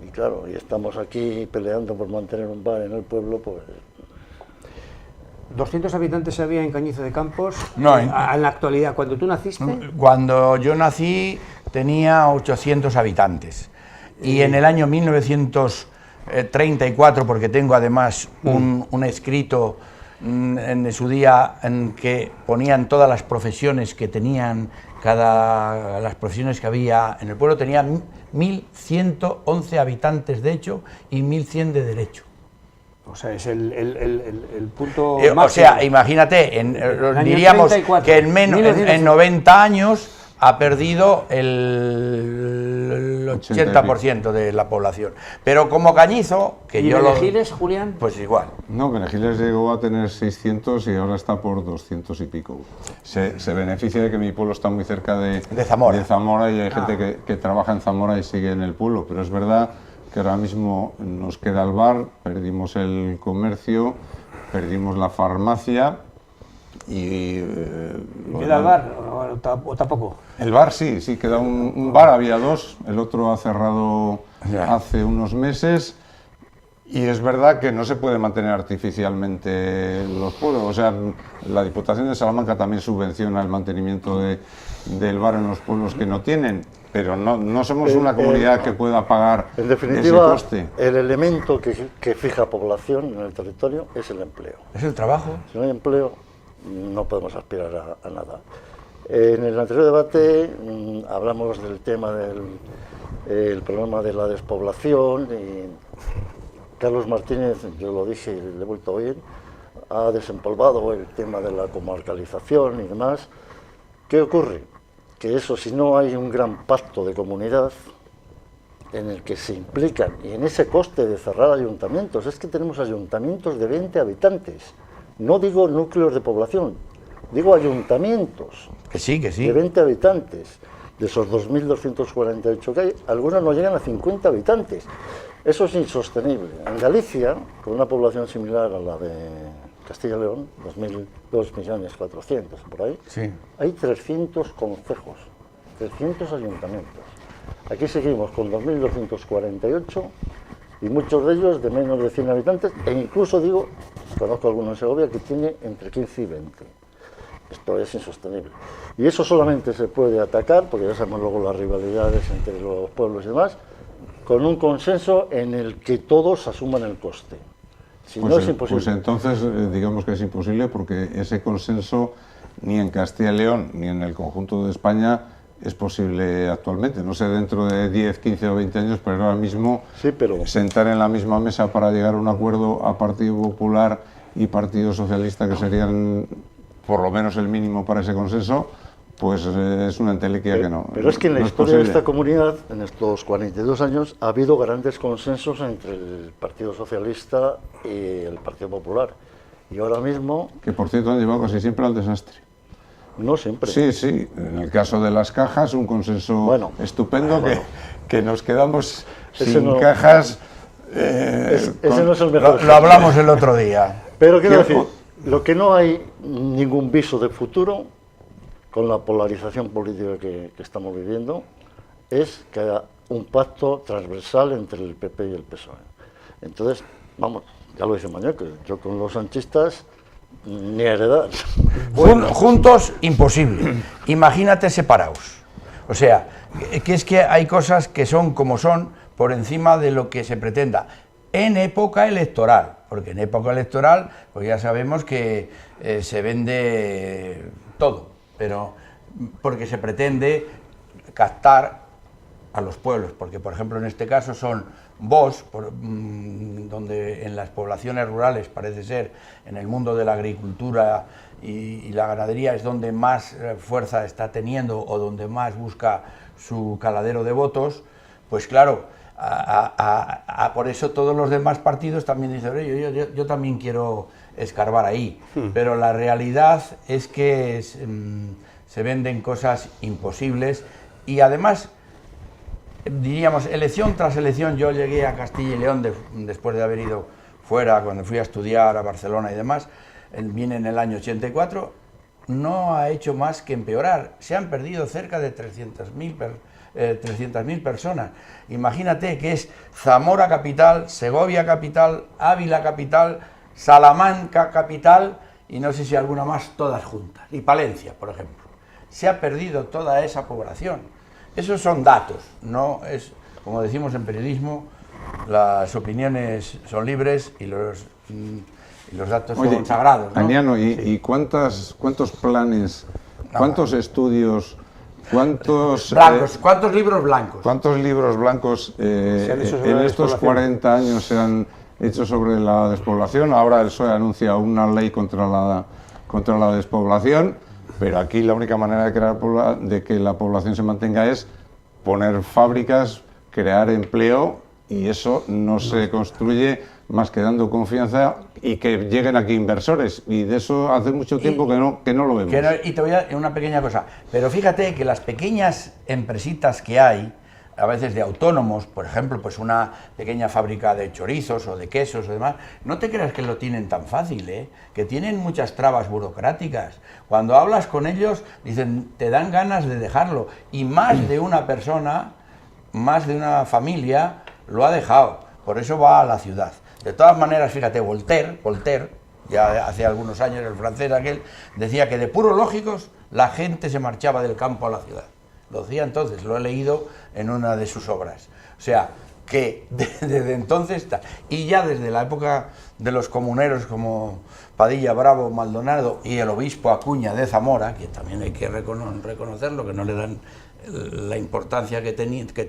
[SPEAKER 5] y claro, y estamos aquí peleando por mantener un bar en el pueblo, pues...
[SPEAKER 2] ¿200 habitantes había en Cañizo de Campos?
[SPEAKER 3] No,
[SPEAKER 2] En la actualidad, cuando tú naciste.
[SPEAKER 3] Cuando yo nací tenía 800 habitantes y en el año 1934, porque tengo además un escrito en su día en que ponían todas las profesiones que tenían, las profesiones que había en el pueblo, tenía 1.111 habitantes de hecho y 1.100 de derecho.
[SPEAKER 2] O sea, es el punto
[SPEAKER 3] O
[SPEAKER 2] máximo.
[SPEAKER 3] sea, imagínate, diríamos
[SPEAKER 2] 34,
[SPEAKER 3] que en 90 años ha perdido el 80% de la población. Pero como Cañizo, que
[SPEAKER 2] ¿Y
[SPEAKER 3] yo
[SPEAKER 2] Benegiles, Julián?
[SPEAKER 3] pues igual.
[SPEAKER 4] No, Benegiles llegó a tener 600 y ahora está por 200 y pico. Se beneficia de que mi pueblo está muy cerca de Zamora y hay gente que trabaja en Zamora y sigue en el pueblo, pero es verdad que ahora mismo nos queda el bar, perdimos el comercio, perdimos la farmacia y...
[SPEAKER 2] ¿Queda el bar o tampoco?
[SPEAKER 4] El bar sí, queda un bar, había dos, el otro ha cerrado hace unos meses y es verdad que no se puede mantener artificialmente los pueblos, o sea, la Diputación de Salamanca también subvenciona el mantenimiento del bar en los pueblos que no tienen, pero no somos una comunidad que pueda pagar
[SPEAKER 5] en definitiva,
[SPEAKER 4] ese coste.
[SPEAKER 5] El elemento que fija población en el territorio es el empleo.
[SPEAKER 3] Es el trabajo.
[SPEAKER 5] Si no hay empleo, no podemos aspirar a nada. En el anterior debate hablamos del tema del problema de la despoblación y Carlos Martínez, yo lo dije y le he vuelto a oír, ha desempolvado el tema de la comarcalización y demás. ¿Qué ocurre? Que eso, si no hay un gran pacto de comunidad en el que se implican, y en ese coste de cerrar ayuntamientos, es que tenemos ayuntamientos de 20 habitantes, no digo núcleos de población, digo ayuntamientos
[SPEAKER 3] Que sí.
[SPEAKER 5] de 20 habitantes, de esos 2.248 que hay, algunos no llegan a 50 habitantes. Eso es insostenible. En Galicia, con una población similar a la de Castilla y León, 2.400.000 por ahí,
[SPEAKER 3] Sí.
[SPEAKER 5] hay 300 concejos, 300 ayuntamientos. Aquí seguimos con 2.248 y muchos de ellos de menos de 100 habitantes, e incluso digo, conozco algunos en Segovia que tiene entre 15 y 20. Esto es insostenible. Y eso solamente se puede atacar, porque ya sabemos luego las rivalidades entre los pueblos y demás, con un consenso en el que todos asuman el coste. Si no es imposible.
[SPEAKER 4] Pues entonces digamos que es imposible porque ese consenso ni en Castilla y León ni en el conjunto de España es posible actualmente. No sé dentro de 10, 15 o 20 años, pero ahora mismo sentar en la misma mesa para llegar a un acuerdo a Partido Popular y Partido Socialista, que serían por lo menos el mínimo para ese consenso, pues es una entelequia que no.
[SPEAKER 5] Pero es que en la historia de esta comunidad, en estos 42 años, ha habido grandes consensos entre el Partido Socialista y el Partido Popular. Y ahora mismo...
[SPEAKER 4] Que por cierto han llevado casi siempre al desastre.
[SPEAKER 5] No siempre.
[SPEAKER 4] Sí. En el caso de las cajas, un consenso estupendo que nos quedamos sin cajas.
[SPEAKER 5] Ese no es el mejor.
[SPEAKER 3] Lo hablamos el otro día.
[SPEAKER 5] Pero quiero decir, lo que no hay ningún viso de futuro con la polarización política que estamos viviendo es que haya un pacto transversal entre el PP y el PSOE. Entonces, vamos, ya lo dice Mañueco, yo con los sanchistas ni heredar.
[SPEAKER 3] Juntos, imposible. Imagínate separados. O sea, que es que hay cosas que son como son por encima de lo que se pretenda. En época electoral, porque en época electoral pues ya sabemos que se vende todo, pero porque se pretende captar a los pueblos, porque por ejemplo en este caso son Vos, donde en las poblaciones rurales parece ser, en el mundo de la agricultura y la ganadería es donde más fuerza está teniendo o donde más busca su caladero de votos, pues claro, por eso todos los demás partidos también dicen, oye, yo también quiero escarbar ahí, pero la realidad es que se venden cosas imposibles y además, diríamos, elección tras elección, yo llegué a Castilla y León después de haber ido fuera, cuando fui a estudiar a Barcelona y demás, vine en el año 84, no ha hecho más que empeorar, se han perdido cerca de 300.000 personas. Imagínate que es Zamora capital, Segovia capital, Ávila capital, Salamanca capital y no sé si alguna más, todas juntas. Y Palencia, por ejemplo. Se ha perdido toda esa población. Esos son datos, no es, como decimos en periodismo, las opiniones son libres y los datos son sagrados, ¿no?
[SPEAKER 4] Aniano, ¿y cuántos planes, cuántos estudios, cuántos...
[SPEAKER 3] Blancos, ¿cuántos libros blancos?
[SPEAKER 4] ¿Cuántos libros blancos en estos 40 años se han hecho sobre la despoblación? Ahora el PSOE anuncia una ley contra la despoblación, pero aquí la única manera de que la población se mantenga es poner fábricas, crear empleo, y eso no se construye más que dando confianza y que lleguen aquí inversores, y de eso hace mucho tiempo que no lo vemos.
[SPEAKER 3] Y te voy a decir una pequeña cosa, pero fíjate que las pequeñas empresitas que hay, a veces de autónomos, por ejemplo, pues una pequeña fábrica de chorizos o de quesos o demás, no te creas que lo tienen tan fácil, que tienen muchas trabas burocráticas. Cuando hablas con ellos, dicen, te dan ganas de dejarlo, y más de una persona, más de una familia lo ha dejado, por eso va a la ciudad. De todas maneras, fíjate, Voltaire, ya hace algunos años, el francés aquel, decía que de puros lógicos la gente se marchaba del campo a la ciudad. Lo decía entonces, lo he leído en una de sus obras. O sea, que desde entonces está. Y ya desde la época de los comuneros como Padilla, Bravo, Maldonado y el obispo Acuña de Zamora, que también hay que reconocerlo, que no le dan la importancia que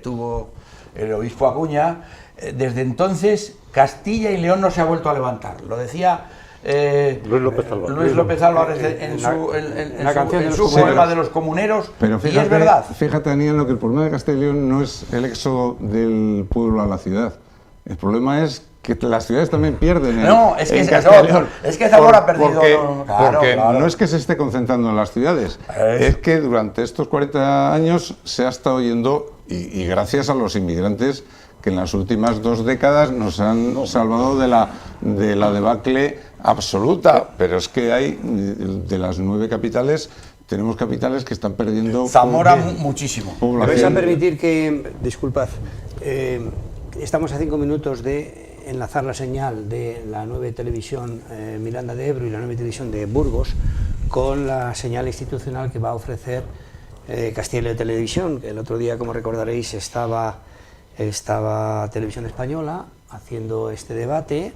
[SPEAKER 3] tuvo el obispo Acuña, desde entonces Castilla y León no se ha vuelto a levantar. Lo decía Luis López Álvarez en su poema de los comuneros,
[SPEAKER 4] pero fíjate,
[SPEAKER 3] y es verdad.
[SPEAKER 4] Fíjate, Aniano, que el problema de Castilla y León no es el éxodo del pueblo a la ciudad. El problema es que las ciudades también pierden en Castilla y León.
[SPEAKER 3] Es que Zamora ha perdido.
[SPEAKER 4] Porque no es que se esté concentrando en las ciudades, es que durante estos 40 años se ha estado yendo, y gracias a los inmigrantes que en las últimas 2 décadas nos han salvado de la debacle absoluta, pero es que hay, de las 9 capitales, tenemos capitales que están perdiendo...
[SPEAKER 3] Zamora muchísimo.
[SPEAKER 2] Me vais a permitir que, disculpad, estamos a 5 minutos de enlazar la señal de la 9 televisión Miranda de Ebro y la 9 televisión de Burgos con la señal institucional que va a ofrecer Castilla y León Televisión, que el otro día, como recordaréis, estaba Televisión Española haciendo este debate,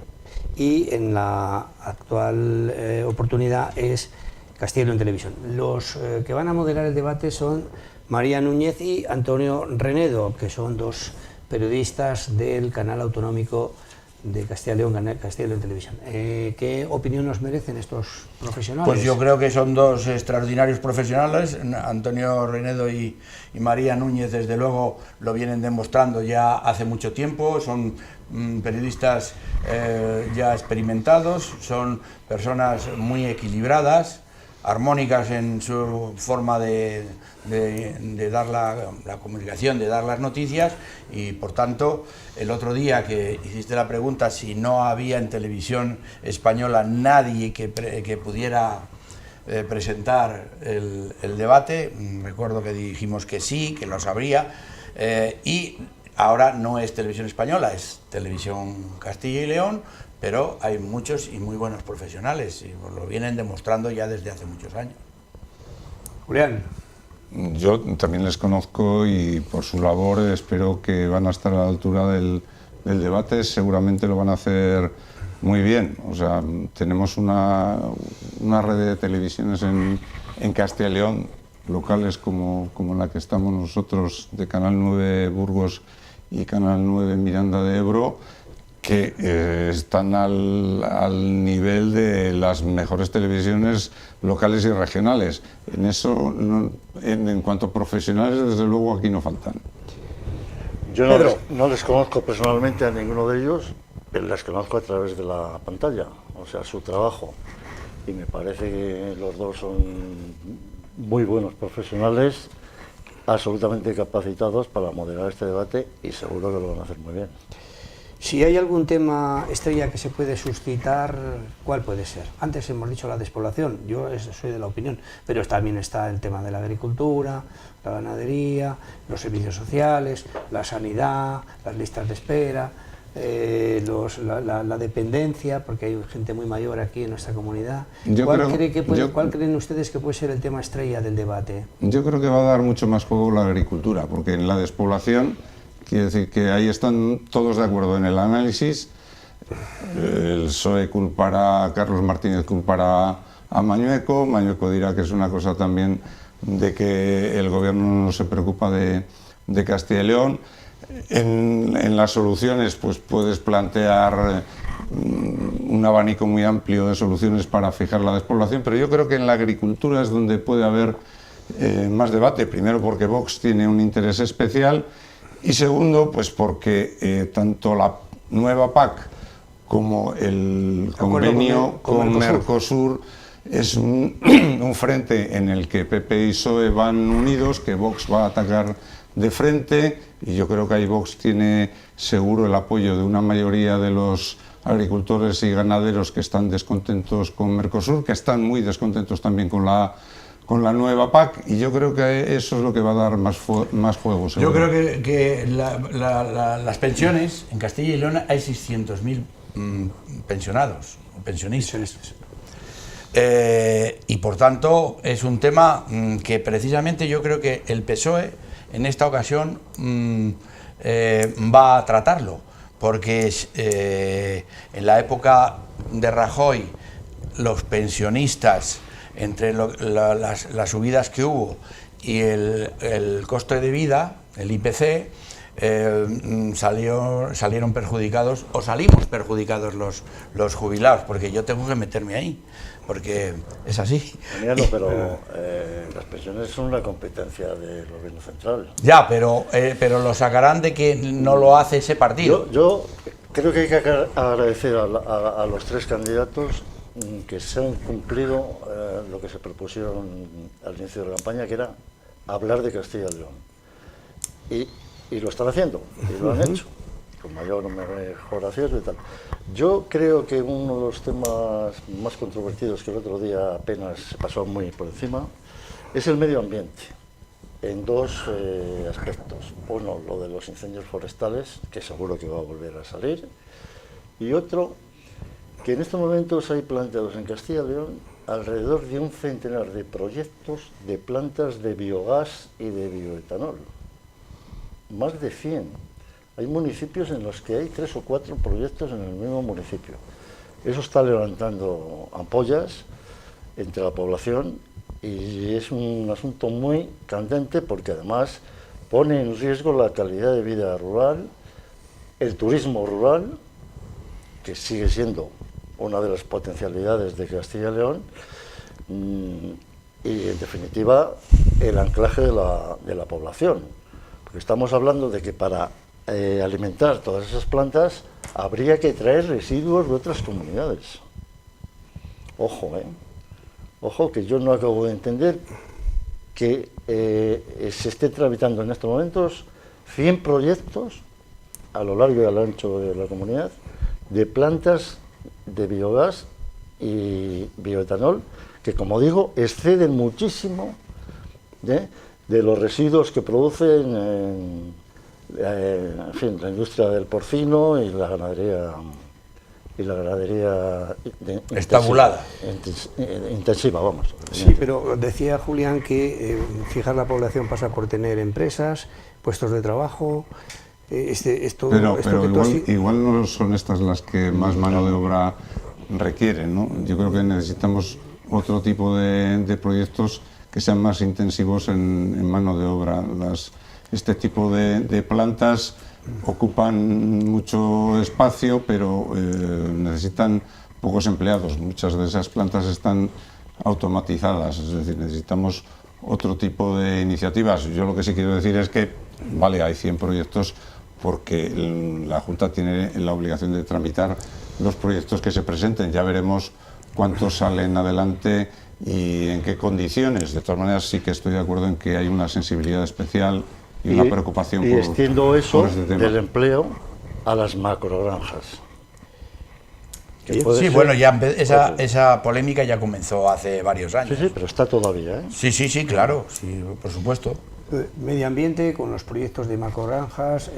[SPEAKER 2] y en la actual oportunidad es Castilla y León Televisión. Los que van a moderar el debate son María Núñez y Antonio Renedo, que son 2 periodistas del canal autonómico de Castilla y León, Castilla y León Televisión. ¿Qué opinión nos merecen estos profesionales?
[SPEAKER 3] Pues yo creo que son 2 extraordinarios profesionales. Antonio Renedo y María Núñez, desde luego, lo vienen demostrando ya hace mucho tiempo. Son periodistas ya experimentados, son personas muy equilibradas, armónicas en su forma de dar la comunicación, de dar las noticias, y por tanto, el otro día que hiciste la pregunta si no había en televisión española nadie que pudiera presentar el debate, recuerdo que dijimos que sí, que lo sabría, y ahora no es Televisión Española, es Televisión Castilla y León, pero hay muchos y muy buenos profesionales, y lo vienen demostrando ya desde hace muchos años.
[SPEAKER 2] Julián.
[SPEAKER 4] Yo también les conozco, y por su labor espero que van a estar a la altura del debate. Seguramente lo van a hacer muy bien. O sea, tenemos una red de televisiones en Castilla y León, locales como la que estamos nosotros, de Canal 9 Burgos y Canal 9 Miranda de Ebro, que están al nivel de las mejores televisiones locales y regionales. En eso, en cuanto a profesionales, desde luego aquí no faltan.
[SPEAKER 5] Yo no les conozco personalmente a ninguno de ellos, pero les conozco a través de la pantalla, o sea, su trabajo. Y me parece que los 2 son muy buenos profesionales, absolutamente capacitados para moderar este debate, y seguro que lo van a hacer muy bien.
[SPEAKER 2] Si hay algún tema estrella que se puede suscitar, ¿cuál puede ser? Antes hemos dicho la despoblación, yo soy de la opinión, pero también está el tema de la agricultura, la ganadería, los servicios sociales, la sanidad, las listas de espera. la dependencia, porque hay gente muy mayor aquí en nuestra comunidad. ¿Cuál creen ustedes que puede ser el tema estrella del debate?
[SPEAKER 4] Yo creo que va a dar mucho más juego la agricultura, porque en la despoblación, quiere decir que ahí están todos de acuerdo en el análisis. El PSOE culpará, Carlos Martínez culpará a Mañueco, Mañueco dirá que es una cosa también de que el gobierno no se preocupa de Castilla y León. En las soluciones pues puedes plantear un abanico muy amplio de soluciones para fijar la despoblación, pero yo creo que en la agricultura es donde puede haber más debate, primero porque Vox tiene un interés especial y segundo pues porque tanto la nueva PAC como el convenio con Mercosur es un frente en el que PP y PSOE van unidos, que Vox va a atacar de frente, y yo creo que ahí Vox tiene seguro el apoyo de una mayoría de los agricultores y ganaderos que están descontentos con Mercosur, que están muy descontentos también con la nueva PAC, y yo creo que eso es lo que va a dar más juego. Seguro.
[SPEAKER 3] Yo creo que las pensiones, en Castilla y León hay 600.000 pensionados o pensionistas. Y por tanto es un tema que precisamente yo creo que el PSOE en esta ocasión va a tratarlo, porque en la época de Rajoy los pensionistas, entre las subidas que hubo y el coste de vida, el IPC, salieron perjudicados, o salimos perjudicados los jubilados, porque yo tengo que meterme ahí, porque es así.
[SPEAKER 5] Pero las pensiones son una competencia del gobierno central.
[SPEAKER 3] Ya, pero lo sacarán de que no lo hace ese partido.
[SPEAKER 5] Yo creo que hay que agradecer a los tres candidatos que se han cumplido lo que se propusieron al inicio de la campaña, que era hablar de Castilla y León. Y lo están haciendo, y lo han hecho, con mayor o mejor acierto y tal. Yo creo que uno de los temas más controvertidos, que el otro día apenas se pasó muy por encima, es el medio ambiente, en dos aspectos. Uno, lo de los incendios forestales, que seguro que va a volver a salir, y otro, que en estos momentos hay planteados en Castilla y León alrededor de un centenar de proyectos de plantas de biogás y de bioetanol. Más de 100. Hay municipios en los que hay 3 o 4 proyectos en el mismo municipio. Eso está levantando ampollas entre la población y es un asunto muy candente, porque además pone en riesgo la calidad de vida rural, el turismo rural, que sigue siendo una de las potencialidades de Castilla y León, y en definitiva el anclaje de la población. Porque estamos hablando de que para alimentar todas esas plantas habría que traer residuos de otras comunidades. Ojo, ojo, que yo no acabo de entender que se esté tramitando en estos momentos 100 proyectos a lo largo y a lo ancho de la comunidad de plantas de biogás y bioetanol que, como digo, exceden muchísimo de los residuos que producen en fin, la industria del porcino y la ganadería
[SPEAKER 3] estabulada,
[SPEAKER 5] intensiva, vamos.
[SPEAKER 2] Sí, pero decía Julián que fijar la población pasa por tener empresas, puestos de trabajo.
[SPEAKER 4] Pero igual no son estas las que más mano de obra requieren, ¿no? Yo creo que necesitamos otro tipo de proyectos que sean más intensivos en mano de obra. Este tipo de plantas ocupan mucho espacio, pero necesitan pocos empleados. Muchas de esas plantas están automatizadas, es decir, necesitamos otro tipo de iniciativas. Yo lo que sí quiero decir es que, vale, hay 100 proyectos porque la Junta tiene la obligación de tramitar los proyectos que se presenten. Ya veremos cuántos salen adelante y en qué condiciones. De todas maneras, sí que estoy de acuerdo en que hay una sensibilidad especial y una preocupación
[SPEAKER 5] por extiendo eso
[SPEAKER 4] este tema
[SPEAKER 5] del empleo a las macrogranjas.
[SPEAKER 3] Sí, bueno, ya esa polémica ya comenzó hace varios años.
[SPEAKER 5] Sí, pero está todavía, ¿eh?
[SPEAKER 3] Sí, claro, sí, por supuesto.
[SPEAKER 2] Medio ambiente, con los proyectos de macrogranjas,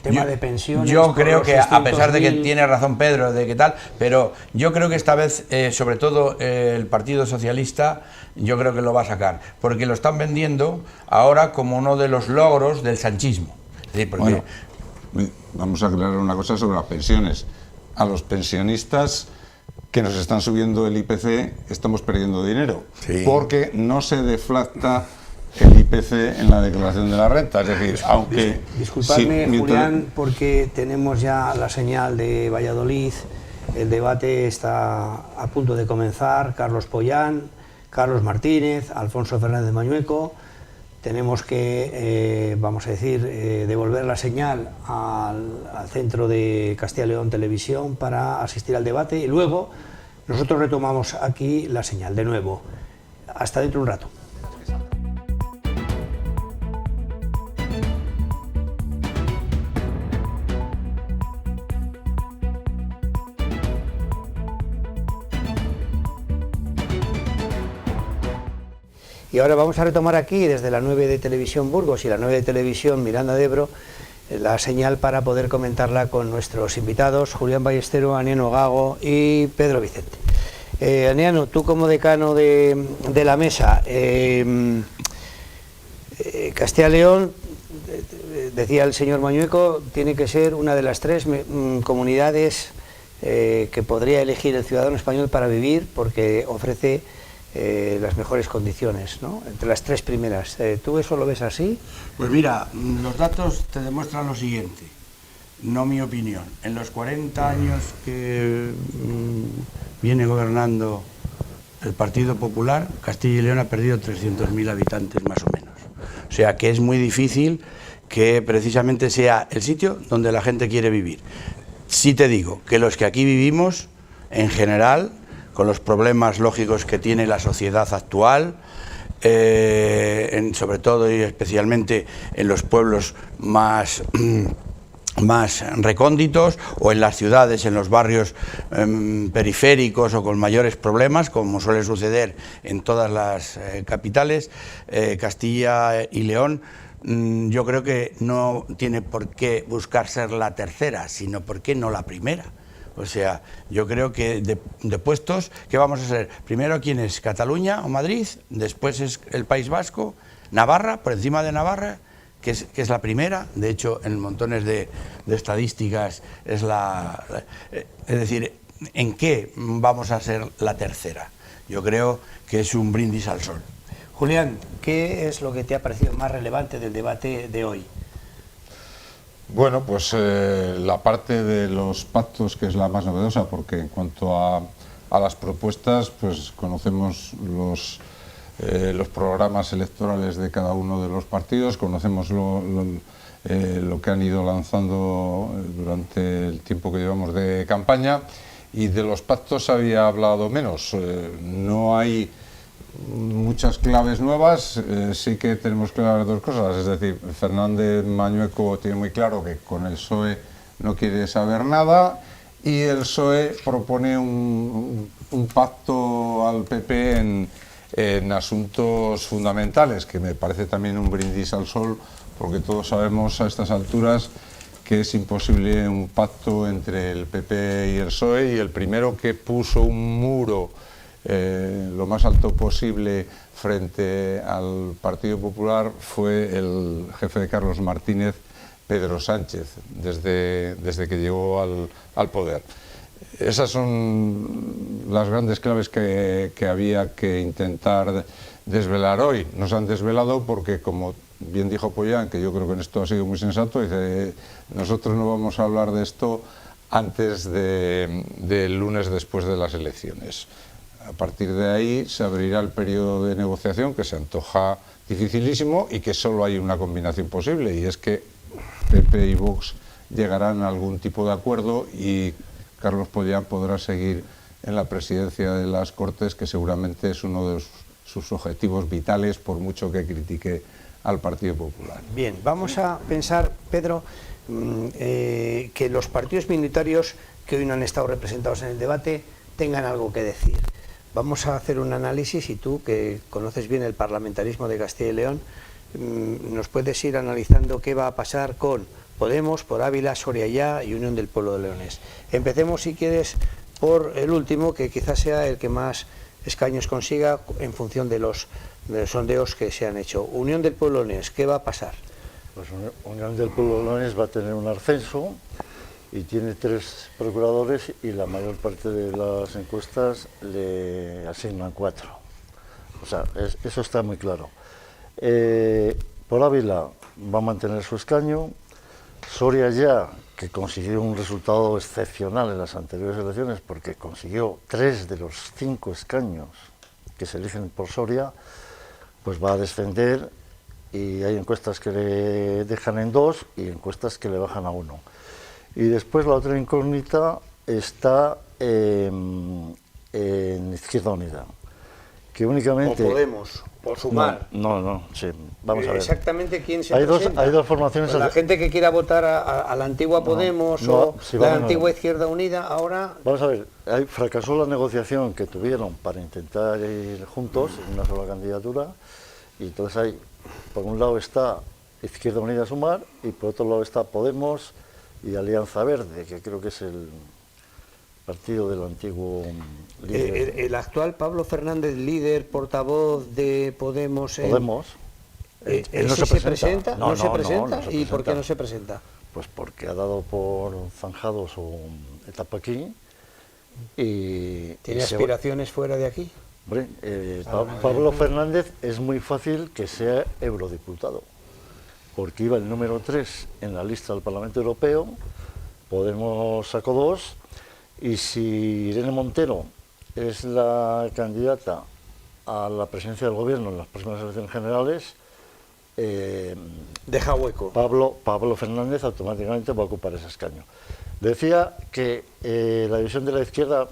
[SPEAKER 2] tema de pensiones...
[SPEAKER 3] Yo creo que, a pesar de que
[SPEAKER 2] 600.000...
[SPEAKER 3] tiene razón Pedro, de que tal, pero yo creo que esta vez, sobre todo el Partido Socialista, yo creo que lo va a sacar, porque lo están vendiendo ahora como uno de los logros del sanchismo. Es decir, porque...
[SPEAKER 4] Bueno, vamos a aclarar una cosa sobre las pensiones. A los pensionistas que nos están subiendo el IPC estamos perdiendo dinero,
[SPEAKER 3] Sí.
[SPEAKER 4] porque no se deflacta el IPC en la declaración de la renta, es decir, aunque...
[SPEAKER 2] Disculpadme,
[SPEAKER 4] sí,
[SPEAKER 2] Julián, porque tenemos ya la señal de Valladolid, el debate está a punto de comenzar, Carlos Pollán, Carlos Martínez, Alfonso Fernández Mañueco, tenemos que, vamos a decir, devolver la señal al centro de Castilla y León Televisión para asistir al debate y luego nosotros retomamos aquí la señal de nuevo. Hasta dentro de un rato. Y ahora vamos a retomar aquí, desde la 9 de Televisión Burgos y la 9 de Televisión Miranda de Ebro, la señal para poder comentarla con nuestros invitados, Julián Ballestero, Aniano Gago y Pedro Vicente. Aniano, tú como decano de la mesa, Castilla y León, decía el señor Mañueco, tiene que ser una de las 3 comunidades que podría elegir el ciudadano español para vivir, porque ofrece las mejores condiciones, ¿no? Entre las 3 primeras. ¿Tú eso lo ves así?
[SPEAKER 3] Pues mira, los datos te demuestran lo siguiente, no mi opinión. En los 40 años que viene gobernando el Partido Popular, Castilla y León ha perdido 300.000 habitantes más o menos. O sea que es muy difícil que precisamente sea el sitio donde la gente quiere vivir. Sí te digo que los que aquí vivimos, en general, con los problemas lógicos que tiene la sociedad actual, sobre todo y especialmente en los pueblos más recónditos o en las ciudades, en los barrios periféricos o con mayores problemas, como suele suceder en todas las capitales, Castilla y León, yo creo que no tiene por qué buscar ser la tercera, sino por qué no la primera. O sea, yo creo que de puestos, ¿qué vamos a ser? Primero, ¿quién es? ¿Cataluña o Madrid? Después es el País Vasco, Navarra, por encima de Navarra, que es la primera. De hecho, en montones de estadísticas es es decir, ¿en qué vamos a ser la tercera? Yo creo que es un brindis al sol.
[SPEAKER 2] Julián, ¿qué es lo que te ha parecido más relevante del debate de hoy?
[SPEAKER 4] Bueno, pues la parte de los pactos, que es la más novedosa, porque en cuanto a las propuestas, pues conocemos los programas electorales de cada uno de los partidos, conocemos lo que han ido lanzando durante el tiempo que llevamos de campaña, y de los pactos había hablado menos. No hay muchas claves nuevas, sí que tenemos claras 2 cosas, es decir, Fernández Mañueco tiene muy claro que con el PSOE no quiere saber nada, y el PSOE propone un pacto al PP en asuntos fundamentales, que me parece también un brindis al sol, porque todos sabemos a estas alturas que es imposible un pacto entre el PP y el PSOE, y el primero que puso un muro lo más alto posible frente al Partido Popular fue el jefe de Carlos Martínez, Pedro Sánchez, desde que llegó al poder. Esas son las grandes claves que había que intentar desvelar hoy. Nos han desvelado porque, como bien dijo Pollán, que yo creo que en esto ha sido muy sensato, dice, nosotros no vamos a hablar de esto antes del lunes después de las elecciones. A partir de ahí se abrirá el periodo de negociación, que se antoja dificilísimo y que solo hay una combinación posible, y es que PP y Vox llegarán a algún tipo de acuerdo y Carlos Pollán podrá seguir en la presidencia de las Cortes, que seguramente es uno de sus objetivos vitales, por mucho que critique al Partido Popular.
[SPEAKER 2] Bien, vamos a pensar, Pedro, que los partidos minoritarios que hoy no han estado representados en el debate tengan algo que decir. Vamos a hacer un análisis, y tú, que conoces bien el parlamentarismo de Castilla y León, nos puedes ir analizando qué va a pasar con Podemos, por Ávila, Soria Ya y Unión del Pueblo de Leones. Empecemos, si quieres, por el último, que quizás sea el que más escaños consiga en función de los sondeos que se han hecho. Unión del Pueblo de Leones, ¿qué va a pasar?
[SPEAKER 5] Pues Unión del Pueblo de Leones va a tener un ascenso y tiene 3 procuradores y la mayor parte de las encuestas le asignan 4. O sea, eso está muy claro. Por Ávila va a mantener su escaño. Soria Ya, que consiguió un resultado excepcional en las anteriores elecciones porque consiguió 3 de los 5 escaños que se eligen por Soria, pues va a descender, y hay encuestas que le dejan en 2 y encuestas que le bajan a 1. Y después la otra incógnita está en Izquierda Unida, que únicamente...
[SPEAKER 2] O Podemos, por Sumar.
[SPEAKER 5] No, sí, vamos a ver.
[SPEAKER 2] Exactamente quién se
[SPEAKER 5] Hay
[SPEAKER 2] presenta.
[SPEAKER 5] dos formaciones...
[SPEAKER 2] Pues la gente que quiera votar a la antigua Podemos o la antigua Izquierda Unida, ahora...
[SPEAKER 5] Vamos a ver, fracasó la negociación que tuvieron para intentar ir juntos en una sola candidatura, y entonces hay, por un lado está Izquierda Unida Sumar, y por otro lado está Podemos y Alianza Verde, que creo que es el partido del antiguo líder.
[SPEAKER 2] El actual Pablo Fernández, líder, portavoz de Podemos...
[SPEAKER 5] Podemos.
[SPEAKER 2] Él no se presenta.
[SPEAKER 5] No se
[SPEAKER 2] presenta.
[SPEAKER 5] presenta.
[SPEAKER 2] ¿Y por qué no se presenta?
[SPEAKER 5] Pues porque ha dado por zanjado su etapa aquí y...
[SPEAKER 2] ¿Tiene aspiraciones fuera de aquí?
[SPEAKER 5] Hombre, Pablo Fernández es muy fácil que sea eurodiputado, porque iba el número 3 en la lista del Parlamento Europeo, Podemos sacó 2, y si Irene Montero es la candidata a la presidencia del gobierno en las próximas elecciones generales,
[SPEAKER 2] deja hueco.
[SPEAKER 5] Pablo Fernández automáticamente va a ocupar ese escaño. Decía que la división de la izquierda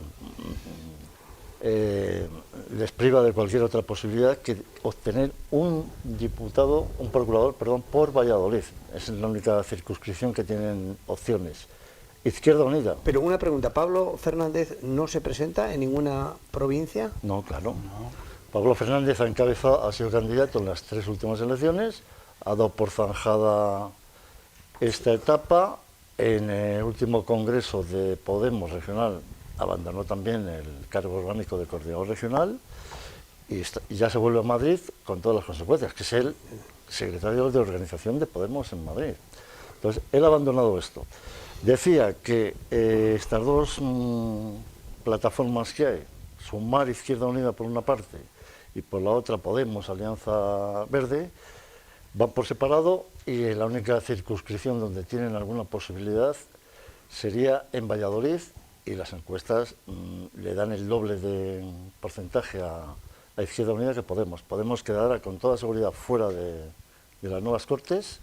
[SPEAKER 5] les priva de cualquier otra posibilidad que obtener un procurador por Valladolid. Es la única circunscripción que tienen opciones. Izquierda Unida.
[SPEAKER 2] Pero una pregunta, ¿Pablo Fernández no se presenta en ninguna provincia?
[SPEAKER 5] No, claro. No. Pablo Fernández ha sido candidato en las 3 últimas elecciones, ha dado por zanjada esta etapa. En el último congreso de Podemos regional abandonó también el cargo orgánico de coordinador regional y ya se vuelve a Madrid con todas las consecuencias, que es el secretario de organización de Podemos en Madrid. Entonces, él ha abandonado esto. Decía que estas 2 plataformas que hay, Sumar, Izquierda Unida por una parte, y por la otra Podemos, Alianza Verde, van por separado, y la única circunscripción donde tienen alguna posibilidad sería en Valladolid, y las encuestas le dan el doble de porcentaje a Izquierda Unida que Podemos. Podemos quedar con toda seguridad fuera de las nuevas Cortes,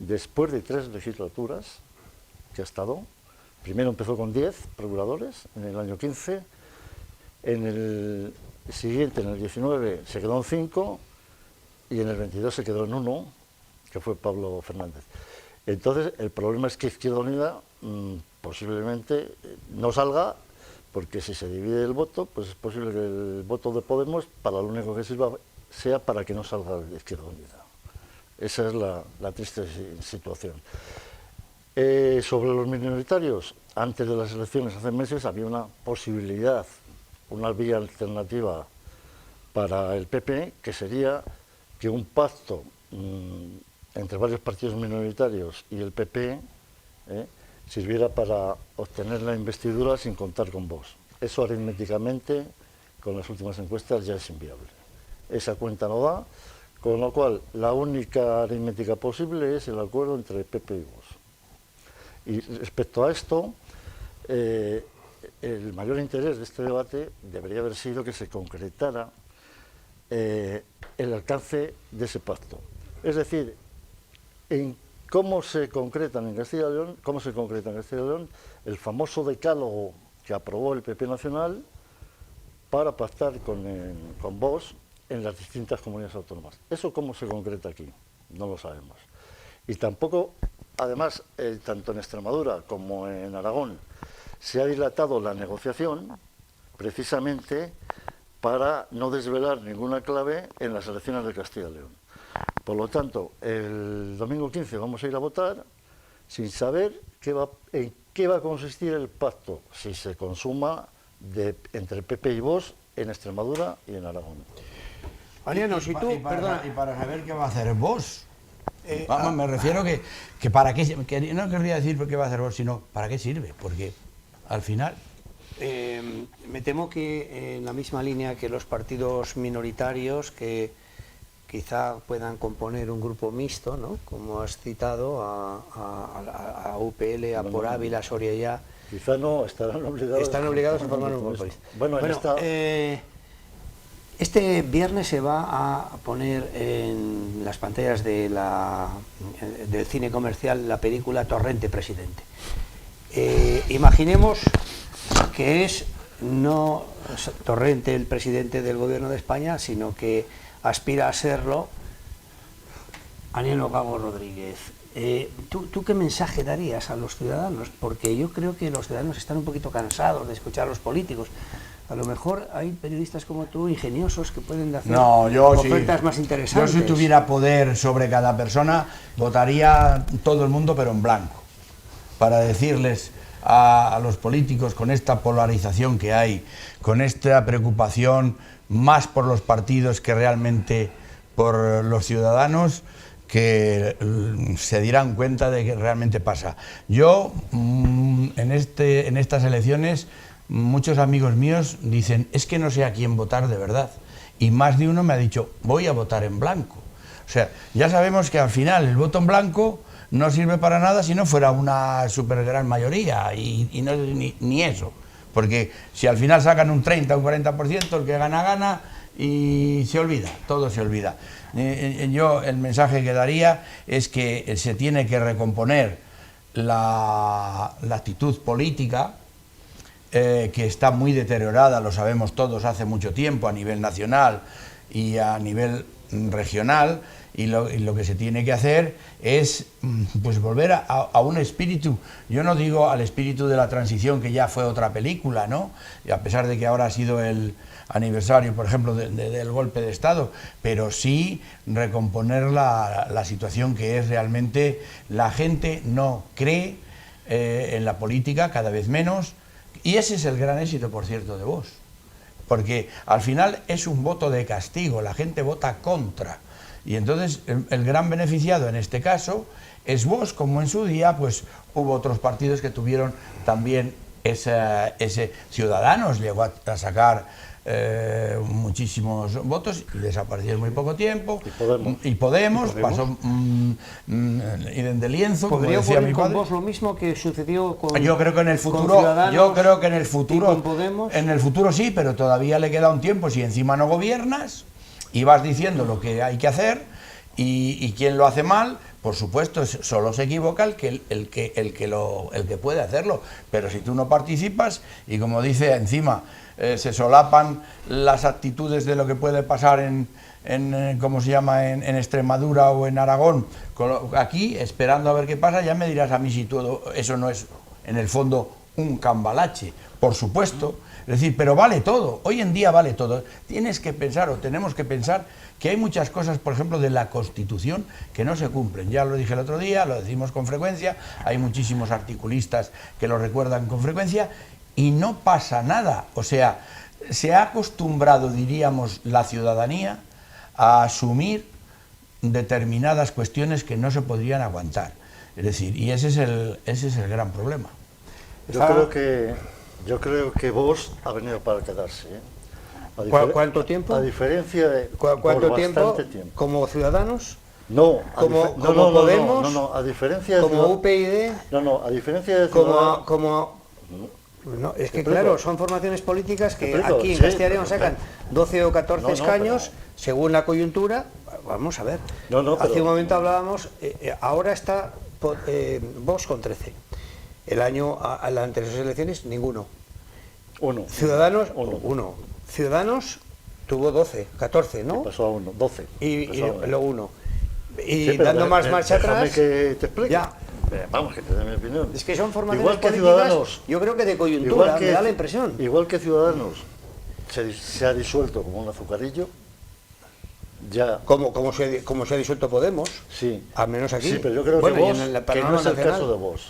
[SPEAKER 5] después de 3 legislaturas que ha estado. Primero empezó con 10 procuradores en el año 15, en el siguiente, en el 19, se quedó en 5, y en el 22 se quedó en 1, que fue Pablo Fernández. Entonces, el problema es que Izquierda Unida posiblemente no salga, porque si se divide el voto, pues es posible que el voto de Podemos, para lo único que sirva, sea para que no salga de Izquierda Unida. Esa es la triste situación. Sobre los minoritarios, antes de las elecciones, hace meses, había una posibilidad, una vía alternativa para el PP, que sería que un pacto entre varios partidos minoritarios y el PP sirviera para obtener la investidura sin contar con Vox. Eso aritméticamente, con las últimas encuestas, ya es inviable. Esa cuenta no da, con lo cual la única aritmética posible es el acuerdo entre PP y Vox. Y respecto a esto, el mayor interés de este debate debería haber sido que se concretara el alcance de ese pacto. Es decir, en cómo se concreta en Castilla y León el famoso decálogo que aprobó el PP nacional para pactar con Vox en las distintas comunidades autónomas. ¿Eso cómo se concreta aquí? No lo sabemos. Y tampoco, además, tanto en Extremadura como en Aragón, se ha dilatado la negociación precisamente para no desvelar ninguna clave en las elecciones de Castilla y León. Por lo tanto, el domingo 15 vamos a ir a votar sin saber en qué va a consistir el pacto, si se consuma entre PP y Vox en Extremadura y en Aragón.
[SPEAKER 2] Mariano, si tú...
[SPEAKER 3] Y para saber qué va a hacer Vox. Vamos, me refiero que para qué... no querría decir qué va a hacer Vox, sino para qué sirve, porque al final...
[SPEAKER 2] me temo que en la misma línea que los partidos minoritarios que quizá puedan componer un grupo mixto, ¿no? Como has citado, a UPL, a Por Ávila, a Soria ya.
[SPEAKER 5] Quizá no, estarán obligados
[SPEAKER 2] a formar un grupo mixto.
[SPEAKER 5] Bueno,
[SPEAKER 2] este viernes se va a poner en las pantallas del cine comercial la película Torrente Presidente. Imaginemos que es no Torrente el presidente del gobierno de España, sino que aspira a serlo Anielo Gago Rodríguez. ¿Tú qué mensaje darías a los ciudadanos? Porque yo creo que los ciudadanos están un poquito cansados de escuchar a los políticos. A lo mejor hay periodistas como tú, ingeniosos, que pueden hacer ofertas más interesantes.
[SPEAKER 3] Yo, si tuviera poder sobre cada persona, votaría todo el mundo, pero en blanco, para decirles a los políticos, con esta polarización que hay, con esta preocupación más por los partidos que realmente por los ciudadanos, que se dieran cuenta de que realmente pasa. Yo, en estas elecciones, muchos amigos míos dicen, es que no sé a quién votar de verdad. Y más de uno me ha dicho, voy a votar en blanco. O sea, ya sabemos que al final el voto en blanco no sirve para nada si no fuera una súper gran mayoría, y no es ni eso. Porque si al final sacan un 30 o un 40%, el que gana, gana, y se olvida, todo se olvida. Yo el mensaje que daría es que se tiene que recomponer la actitud política, que está muy deteriorada, lo sabemos todos, hace mucho tiempo, a nivel nacional y a nivel regional, y lo que se tiene que hacer es pues volver a un espíritu, yo no digo al espíritu de la transición, que ya fue otra película, ¿no? Y a pesar de que ahora ha sido el aniversario, por ejemplo, del golpe de Estado, pero sí recomponer la situación que es realmente, la gente no cree en la política, cada vez menos, y ese es el gran éxito, por cierto, de Vox, porque al final es un voto de castigo, la gente vota contra. Y entonces el gran beneficiado en este caso es Vox, como en su día pues hubo otros partidos que tuvieron también ese Ciudadanos llegó a sacar muchísimos votos y desapareció en muy poco tiempo. Y Podemos pasó idem de lienzo.
[SPEAKER 2] ¿Podría ocurrir con Vox lo mismo que sucedió con
[SPEAKER 3] Yo creo que en el futuro, en el futuro sí, pero todavía le queda un tiempo. Si encima no gobiernas y vas diciendo lo que hay que hacer, y quién lo hace mal, por supuesto, solo se equivoca el que puede hacerlo. Pero si tú no participas, y como dice encima, se solapan las actitudes de lo que puede pasar ¿cómo se llama?, en Extremadura o en Aragón, aquí, esperando a ver qué pasa, ya me dirás a mí si todo eso no es, en el fondo, un cambalache, por supuesto. Es decir, pero vale todo, hoy en día vale todo. Tienes que pensar, o tenemos que pensar, que hay muchas cosas, por ejemplo, de la Constitución que no se cumplen. Ya lo dije el otro día, lo decimos con frecuencia, hay muchísimos articulistas que lo recuerdan con frecuencia, y no pasa nada. O sea, se ha acostumbrado, diríamos, la ciudadanía a asumir determinadas cuestiones que no se podrían aguantar. Es decir, y ese es el gran problema.
[SPEAKER 5] Yo creo que Vox ha venido para quedarse.
[SPEAKER 2] ¿Cuánto tiempo?
[SPEAKER 5] A diferencia de...
[SPEAKER 2] ¿Cuánto tiempo?
[SPEAKER 5] tiempo?
[SPEAKER 2] ¿Como Ciudadanos?
[SPEAKER 5] No,
[SPEAKER 2] como Podemos,
[SPEAKER 5] no, a diferencia de
[SPEAKER 2] como UPyD,
[SPEAKER 5] no, a diferencia de Ciudadanos,
[SPEAKER 2] no, es que claro, son formaciones políticas que aquí en Castilla y León sacan 12 o 14 escaños, según la coyuntura. Vamos a ver, hace un momento hablábamos, ahora está Vox con 13, el año antes de las elecciones ninguno. Ciudadanos, uno. Ciudadanos tuvo 12, 14, ¿no?
[SPEAKER 5] Pasó a 1, 12.
[SPEAKER 2] Y luego 1. Y sí, dando más marcha atrás...
[SPEAKER 5] que te explique.
[SPEAKER 2] Ya.
[SPEAKER 5] Vamos, que te dé mi opinión.
[SPEAKER 2] Es que son formaciones políticas, yo creo que de coyuntura, me da la impresión.
[SPEAKER 5] Igual que Ciudadanos se ha disuelto como un azucarillo, ya...
[SPEAKER 2] Como se ha disuelto Podemos,
[SPEAKER 5] Sí.
[SPEAKER 2] al menos aquí.
[SPEAKER 5] Sí, pero yo creo
[SPEAKER 2] Bueno,
[SPEAKER 5] que,
[SPEAKER 2] y
[SPEAKER 5] Vox,
[SPEAKER 2] en el
[SPEAKER 5] que
[SPEAKER 2] panorama
[SPEAKER 5] no es el
[SPEAKER 2] nacional,
[SPEAKER 5] caso de Vox.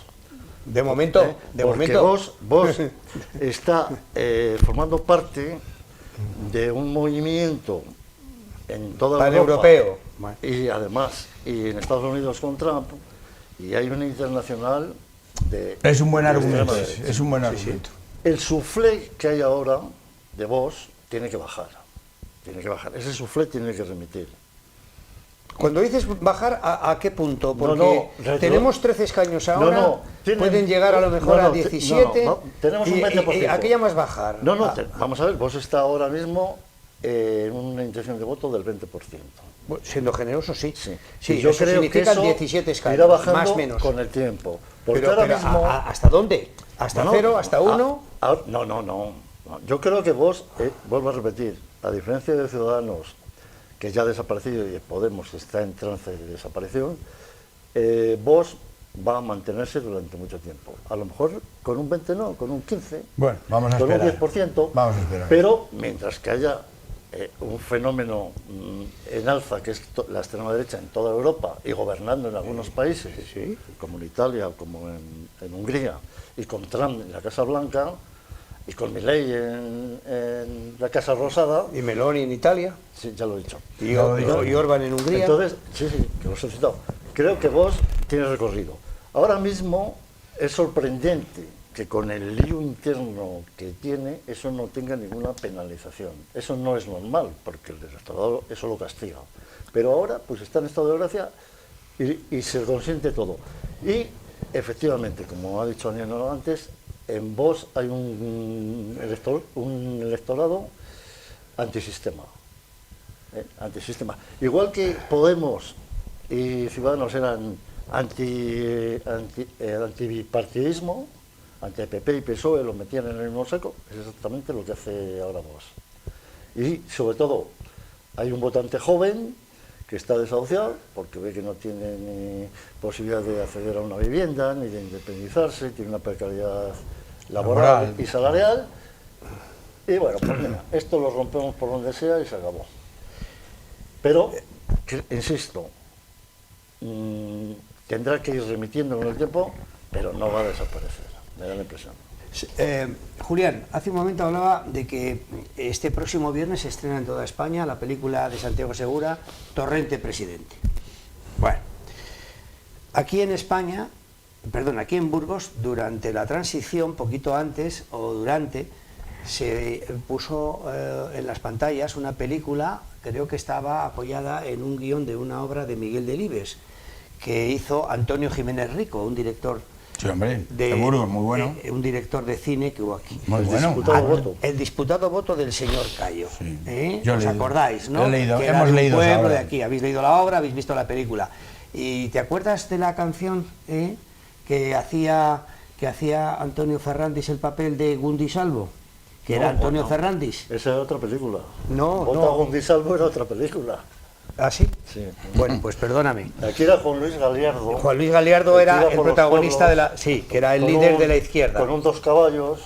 [SPEAKER 2] De momento,
[SPEAKER 5] Porque Vox está formando parte de un movimiento en toda Europa,
[SPEAKER 2] paneuropeo.
[SPEAKER 5] y además y en Estados Unidos con Trump, y hay una internacional de...
[SPEAKER 3] Es un buen
[SPEAKER 5] de
[SPEAKER 3] argumento,
[SPEAKER 5] extrema derecha.
[SPEAKER 3] es un buen argumento.
[SPEAKER 5] El soufflé que hay ahora de Vox tiene que bajar. Ese soufflé tiene que remitir.
[SPEAKER 2] Cuando dices bajar, ¿a qué punto? Porque
[SPEAKER 5] no,
[SPEAKER 2] tenemos 13 escaños ahora,
[SPEAKER 5] no,
[SPEAKER 2] pueden llegar a lo mejor a 17,
[SPEAKER 5] tenemos un 20%.
[SPEAKER 2] ¿Y a qué llamas bajar?
[SPEAKER 5] Vamos a ver, Vox está ahora mismo en una intención de voto del 20%.
[SPEAKER 2] Bueno, siendo generoso, sí.
[SPEAKER 5] Y yo
[SPEAKER 2] eso
[SPEAKER 5] creo que
[SPEAKER 2] significa
[SPEAKER 5] eso
[SPEAKER 2] 17 escaños,
[SPEAKER 5] irá bajando
[SPEAKER 2] más o menos.
[SPEAKER 5] con el tiempo. Porque
[SPEAKER 2] Pero,
[SPEAKER 5] ahora mismo...
[SPEAKER 2] ¿hasta dónde? ¿Hasta cero? ¿Hasta uno?
[SPEAKER 5] No. Yo creo que Vox, vuelvo a repetir, a diferencia de Ciudadanos, que ya ha desaparecido, y Podemos está en trance de desaparición, Vox va a mantenerse durante mucho tiempo. A lo mejor con un 20 no, con un 15,
[SPEAKER 3] Bueno, vamos a
[SPEAKER 5] con
[SPEAKER 3] esperar.
[SPEAKER 5] un 10%,
[SPEAKER 3] Vamos a esperar.
[SPEAKER 5] pero mientras que haya un fenómeno en alza, que es la extrema derecha en toda Europa y gobernando en algunos países, como en Italia, como en Hungría, y con Trump en la Casa Blanca, y con Milei en la Casa Rosada.
[SPEAKER 2] ¿Y Meloni en Italia?
[SPEAKER 5] Sí, ya lo he dicho.
[SPEAKER 2] ¿Y Orbán en Hungría?
[SPEAKER 5] Entonces, sí, que los he citado. Creo que Vox tiene recorrido. Ahora mismo es sorprendente que con el lío interno que tiene, eso no tenga ninguna penalización. Eso no es normal, porque el electorado eso lo castiga. Pero ahora, pues está en estado de gracia y se consiente todo. Y, efectivamente, como ha dicho Daniel antes, en Vox hay un electorado antisistema. Antisistema. Igual que Podemos y Ciudadanos eran antibipartidismo, anti-PP y PSOE, lo metían en el mismo saco, es exactamente lo que hace ahora Vox. Y sobre todo, hay un votante joven que está desahuciado porque ve que no tiene ni posibilidad de acceder a una vivienda, ni de independizarse, tiene una precariedad laboral y salarial. Y bueno, pues mira, esto lo rompemos por donde sea y se acabó. Pero, insisto, tendrá que ir remitiendo con el tiempo, pero no va a desaparecer, me da la impresión.
[SPEAKER 2] Julián, hace un momento hablaba de que este próximo viernes se estrena en toda España la película de Santiago Segura, Torrente Presidente. Bueno, aquí en España, aquí en Burgos, durante la transición, poquito antes o durante, se puso en las pantallas una película, creo que estaba apoyada en un guión de una obra de Miguel Delibes, que hizo Antonio Jiménez Rico, un director
[SPEAKER 3] de Burgos, muy bueno.
[SPEAKER 2] Un director de cine que hubo aquí.
[SPEAKER 3] Muy bueno.
[SPEAKER 2] El disputado voto del señor Cayo.
[SPEAKER 3] Sí.
[SPEAKER 2] ¿Os acordáis, no?
[SPEAKER 3] Hemos leído esa obra.
[SPEAKER 2] De aquí. Habéis leído la obra, habéis visto la película. ¿Y te acuerdas de la canción que hacía Antonio Ferrandis el papel de Gundi Salvo? Que era Antonio Ferrandis.
[SPEAKER 5] Esa era otra película.
[SPEAKER 2] No.
[SPEAKER 5] Gundi Salvo era otra película.
[SPEAKER 2] ¿Ah, sí?
[SPEAKER 5] Sí.
[SPEAKER 2] Bueno, pues perdóname.
[SPEAKER 5] Aquí era Juan Luis Galiardo.
[SPEAKER 2] Juan Luis Galiardo era el protagonista
[SPEAKER 5] pueblos,
[SPEAKER 2] de la... Sí, que era el líder de la izquierda.
[SPEAKER 5] Con 2 caballos.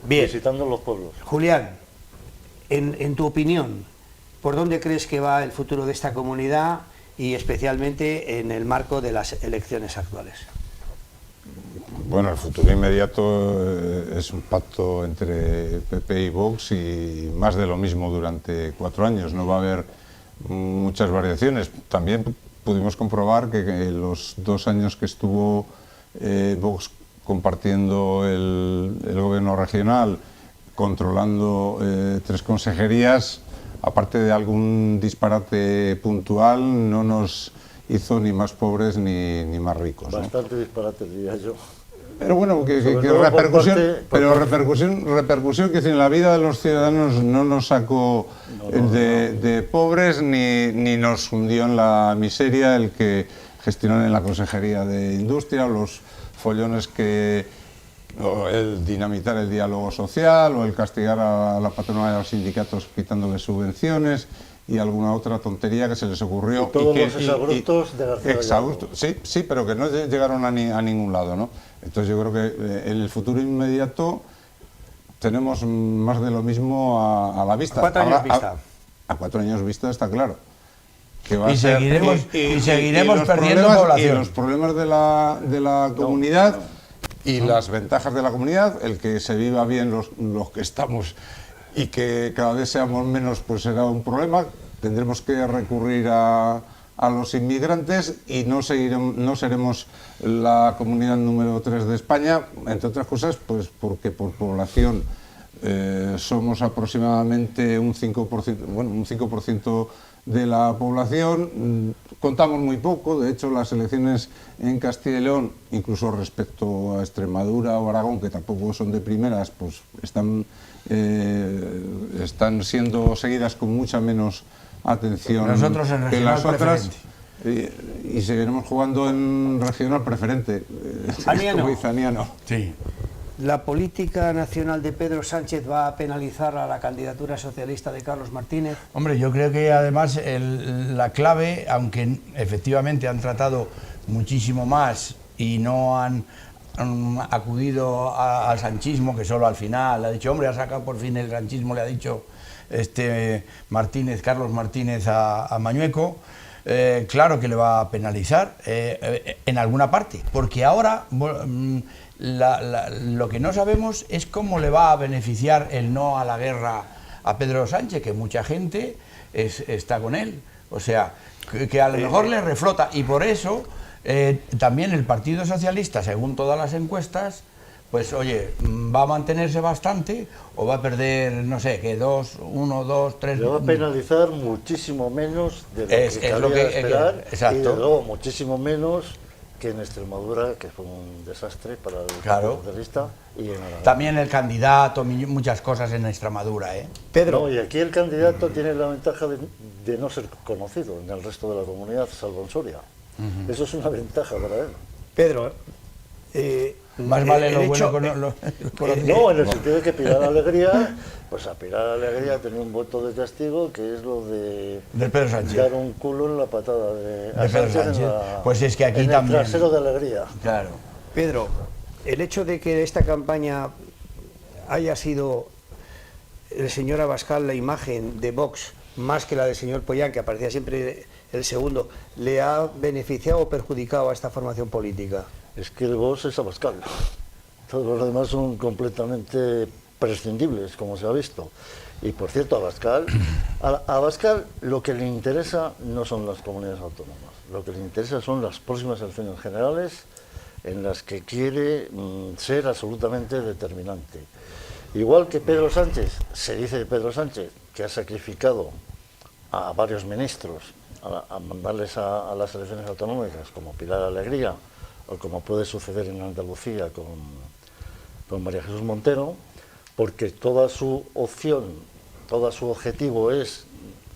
[SPEAKER 2] Bien.
[SPEAKER 5] Visitando los pueblos.
[SPEAKER 2] Julián, en tu opinión, ¿por dónde crees que va el futuro de esta comunidad y especialmente en el marco de las elecciones actuales?
[SPEAKER 4] Bueno, el futuro inmediato es un pacto entre PP y Vox y más de lo mismo durante 4 años. No va a haber muchas variaciones. También pudimos comprobar que los 2 años que estuvo Vox compartiendo el gobierno regional, controlando 3 consejerías, aparte de algún disparate puntual, no nos hizo ni más pobres ni más ricos, ¿no?
[SPEAKER 5] Bastante disparate, diría yo.
[SPEAKER 4] Pero bueno, repercusión que en la vida de los ciudadanos no nos sacó de pobres ni nos hundió en la miseria el que gestionaron en la Consejería de Industria, o los follones o el dinamitar el diálogo social, o el castigar a la patronal y a los sindicatos quitándoles subvenciones y alguna otra tontería que se les ocurrió.
[SPEAKER 5] Y todos los exabruptos de García Gallardo.
[SPEAKER 4] Sí, pero que no llegaron a ningún lado, ¿no? Entonces yo creo que en el futuro inmediato tenemos más de lo mismo a la vista.
[SPEAKER 2] ¿Cuántos años vista?
[SPEAKER 4] a 4 años vista está claro. Que va
[SPEAKER 3] Y
[SPEAKER 4] a ser,
[SPEAKER 3] seguiremos
[SPEAKER 4] los
[SPEAKER 3] perdiendo
[SPEAKER 4] problemas,
[SPEAKER 3] población.
[SPEAKER 4] Y los problemas de la comunidad y las ventajas de la comunidad, el que se viva bien los que estamos y que cada vez seamos menos, pues será un problema. Tendremos que recurrir a los inmigrantes y no seremos la comunidad número 3 de España, entre otras cosas, pues porque por población somos aproximadamente un 5% de la población, contamos muy poco. De hecho, las elecciones en Castilla y León, incluso respecto a Extremadura o Aragón, que tampoco son de primeras, pues están siendo seguidas con mucha menos atención
[SPEAKER 3] Nosotros en
[SPEAKER 4] que las otras.
[SPEAKER 3] preferente.
[SPEAKER 4] Y seguiremos jugando en regional preferente, como dice Aniano.
[SPEAKER 3] Sí.
[SPEAKER 2] ¿La política nacional de Pedro Sánchez va a penalizar a la candidatura socialista de Carlos Martínez?
[SPEAKER 3] Hombre, yo creo que además la clave, aunque efectivamente han tratado muchísimo más y no han acudido al sanchismo, que solo al final ha dicho, hombre, ha sacado por fin el sanchismo, le ha dicho Carlos Martínez a Mañueco. Claro que le va a penalizar en alguna parte, porque ahora lo que no sabemos es cómo le va a beneficiar el no a la guerra a Pedro Sánchez, que mucha gente está con él, o sea, que a lo mejor le reflota, y por eso también el Partido Socialista, según todas las encuestas, pues oye, va a mantenerse bastante o va a perder, no sé, que 1, 2, 3...
[SPEAKER 5] Le va a penalizar muchísimo menos de lo que cabía esperar,
[SPEAKER 3] exacto.
[SPEAKER 5] Y de luego muchísimo menos que en Extremadura, que fue un desastre para el Partido Socialista, y en Aragón.
[SPEAKER 3] También el candidato, muchas cosas en Extremadura, ¿eh?
[SPEAKER 2] Pedro.
[SPEAKER 5] No, y aquí el candidato tiene la ventaja de no ser conocido en el resto de la comunidad, salvo en Soria. Eso es una ventaja para él.
[SPEAKER 2] Pedro,
[SPEAKER 3] más vale lo bueno
[SPEAKER 5] no, en el sentido de que Pilar Alegría, pues a Pilar Alegría tenía un voto de castigo, que es lo de
[SPEAKER 3] Pedro Sánchez.
[SPEAKER 5] dar un culo en la patada de
[SPEAKER 3] Pedro Sánchez. Pues es que aquí
[SPEAKER 5] en
[SPEAKER 3] también.
[SPEAKER 5] el trasero de Alegría.
[SPEAKER 3] Claro.
[SPEAKER 2] Pedro, el hecho de que esta campaña haya sido el señor Abascal la imagen de Vox más que la del señor Pollán, que aparecía siempre el segundo, ¿le ha beneficiado o perjudicado a esta formación política?
[SPEAKER 5] Es que el Vox es Abascal. Todos los demás son completamente prescindibles, como se ha visto. Y por cierto, a Abascal lo que le interesa no son las comunidades autónomas. Lo que le interesa son las próximas elecciones generales, en las que quiere ser absolutamente determinante. Igual que Pedro Sánchez, se dice de Pedro Sánchez que ha sacrificado a varios ministros a mandarles a las elecciones autonómicas, como Pilar Alegría, o como puede suceder en Andalucía con María Jesús Montero, porque toda su opción, todo su objetivo es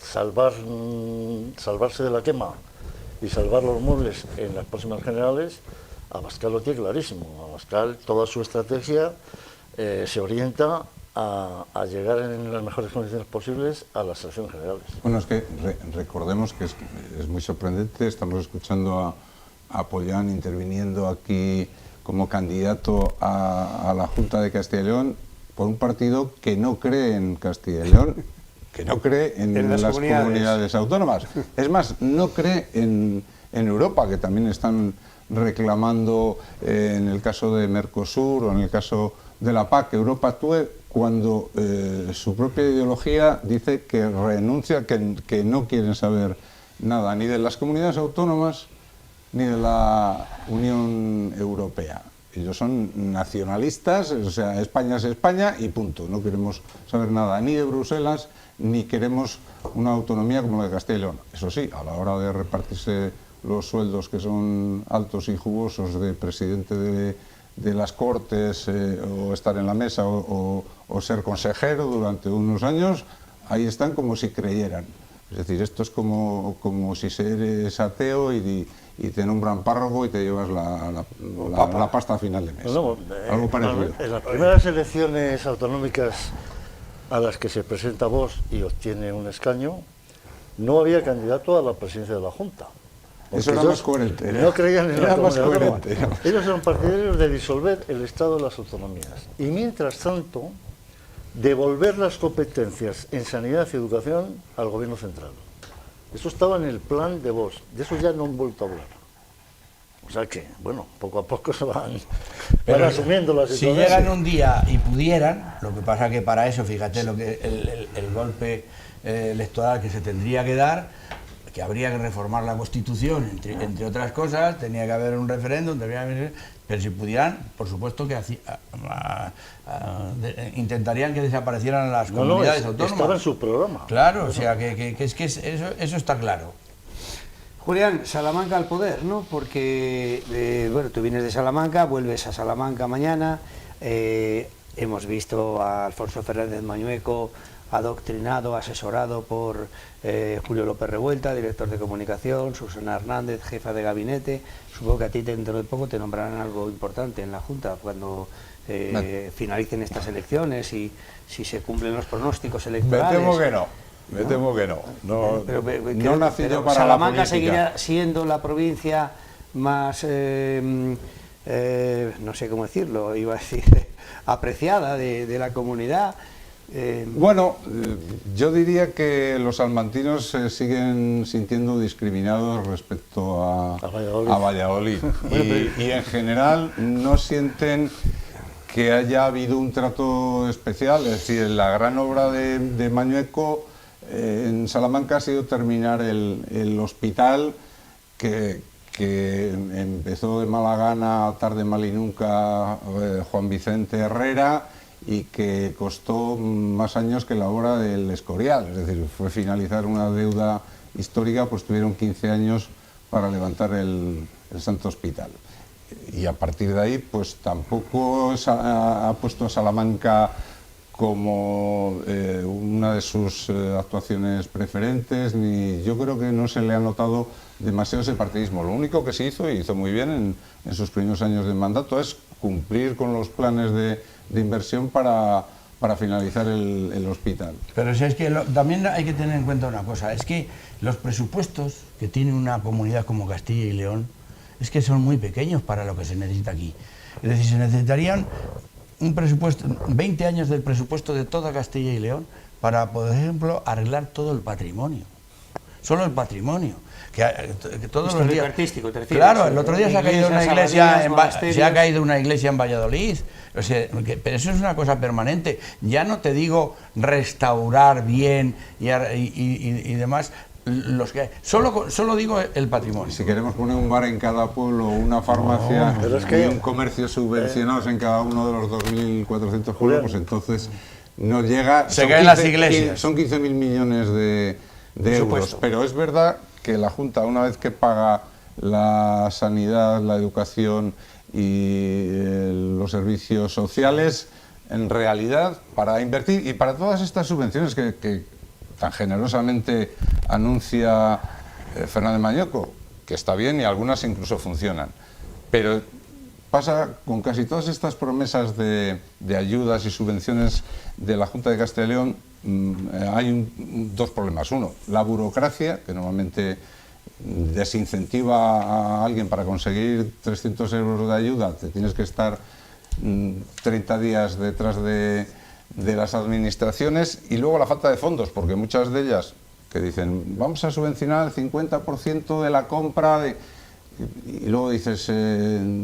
[SPEAKER 5] salvarse de la quema y salvar los muebles en las próximas generales. Abascal lo tiene clarísimo. Abascal, toda su estrategia se orienta a llegar en las mejores condiciones posibles a las elecciones generales.
[SPEAKER 4] Bueno, es que recordemos que es muy sorprendente. Estamos escuchando a Pollán interviniendo aquí como candidato a la Junta de Castilla y León por un partido que no cree en Castilla y León, que no cree en las comunidades autónomas. Es más, no cree en Europa, que también están reclamando en el caso de Mercosur o en el caso de la PAC, que Europa actúe cuando su propia ideología dice que renuncia, que no quieren saber nada ni de las comunidades autónomas ni de la Unión Europea. Ellos son nacionalistas, o sea, España es España y punto. No queremos saber nada ni de Bruselas, ni queremos una autonomía como la de Castilla y León. Eso sí, a la hora de repartirse los sueldos que son altos y jugosos de presidente de las Cortes, o estar en la mesa o ser consejero durante unos años, ahí están como si creyeran. Es decir, esto es como si eres ateo y te nombran párroco y te llevas la pasta a final de mes. Algo parecido.
[SPEAKER 5] En las primeras elecciones autonómicas a las que se presenta Vox y obtiene un escaño, no había candidato a la presidencia de la Junta.
[SPEAKER 4] Eso era más coherente.
[SPEAKER 5] No creían en la autonomía. Ellos eran partidarios de disolver el Estado de las autonomías. Y mientras tanto, devolver las competencias en sanidad y educación al gobierno central. Eso estaba en el plan de Bosch, de eso ya no han vuelto a hablar. O sea que, bueno, poco a poco se van asumiendo las
[SPEAKER 3] Si
[SPEAKER 5] situaciones.
[SPEAKER 3] llegan un día y pudieran, lo que pasa que para eso, fíjate, lo que el golpe electoral que se tendría que dar, que habría que reformar la Constitución, entre otras cosas, tenía que haber un referéndum, pero si pudieran, por supuesto que intentarían que desaparecieran las comunidades autónomas.
[SPEAKER 5] Estaba en su programa.
[SPEAKER 3] Claro, o sea, que eso está claro.
[SPEAKER 2] Julián, Salamanca al poder, ¿no? Porque, bueno, tú vienes de Salamanca, vuelves a Salamanca mañana, hemos visto a Alfonso Fernández Mañueco adoctrinado, asesorado por Julio López Revuelta, director de comunicación, Susana Hernández, jefa de gabinete. Supongo que a ti dentro de poco te nombrarán algo importante en la Junta cuando finalicen estas elecciones y si se cumplen los pronósticos electorales.
[SPEAKER 4] Me temo que no. Me temo que no. No nací yo para
[SPEAKER 2] Salamanca
[SPEAKER 4] la política.
[SPEAKER 2] seguirá siendo la provincia más, no sé cómo decirlo, iba a decir, apreciada de la comunidad.
[SPEAKER 4] Bueno, yo diría que los salmantinos se siguen sintiendo discriminados respecto a Valladolid. Y en general no sienten que haya habido un trato especial. Es decir, la gran obra de Mañueco en Salamanca ha sido terminar el hospital que empezó de mala gana, tarde mal y nunca, Juan Vicente Herrera, y que costó más años que la obra del Escorial. Es decir, fue finalizar una deuda histórica, pues tuvieron 15 años para levantar el Santo Hospital. Y a partir de ahí, pues tampoco ha puesto a Salamanca como una de sus actuaciones preferentes, ni yo creo que no se le ha notado demasiado ese partidismo. Lo único que se hizo, y hizo muy bien en sus primeros años de mandato, es cumplir con los planes de inversión para finalizar el hospital.
[SPEAKER 3] Pero si es que también hay que tener en cuenta una cosa, es que los presupuestos que tiene una comunidad como Castilla y León es que son muy pequeños para lo que se necesita aquí. Es decir, se necesitarían un presupuesto, 20 años del presupuesto de toda Castilla y León para, por ejemplo, arreglar todo el patrimonio. Solo el patrimonio. Que todos los días,
[SPEAKER 2] artístico, te refieres.
[SPEAKER 3] Claro, el otro día se ha caído una iglesia en Valladolid. O sea, pero eso es una cosa permanente. Ya no te digo restaurar bien y demás. Los que solo digo el patrimonio.
[SPEAKER 4] Si queremos poner un bar en cada pueblo, una farmacia y un comercio subvencionados en cada uno de los 2.400 pueblos, pues entonces no llega.
[SPEAKER 3] Se caen las iglesias.
[SPEAKER 4] Son 15.000 millones de euros. Pero es verdad que la Junta, una vez que paga la sanidad, la educación y los servicios sociales, en realidad, para invertir y para todas estas subvenciones que tan generosamente anuncia Fernández Mañueco, que está bien y algunas incluso funcionan, pero pasa con casi todas estas promesas de ayudas y subvenciones de la Junta de Castilla y León. Hay dos problemas. Uno, la burocracia, que normalmente desincentiva a alguien para conseguir 300 euros de ayuda, te tienes que estar 30 días detrás de las administraciones, y luego la falta de fondos, porque muchas de ellas que dicen vamos a subvencionar el 50% de la compra y luego dices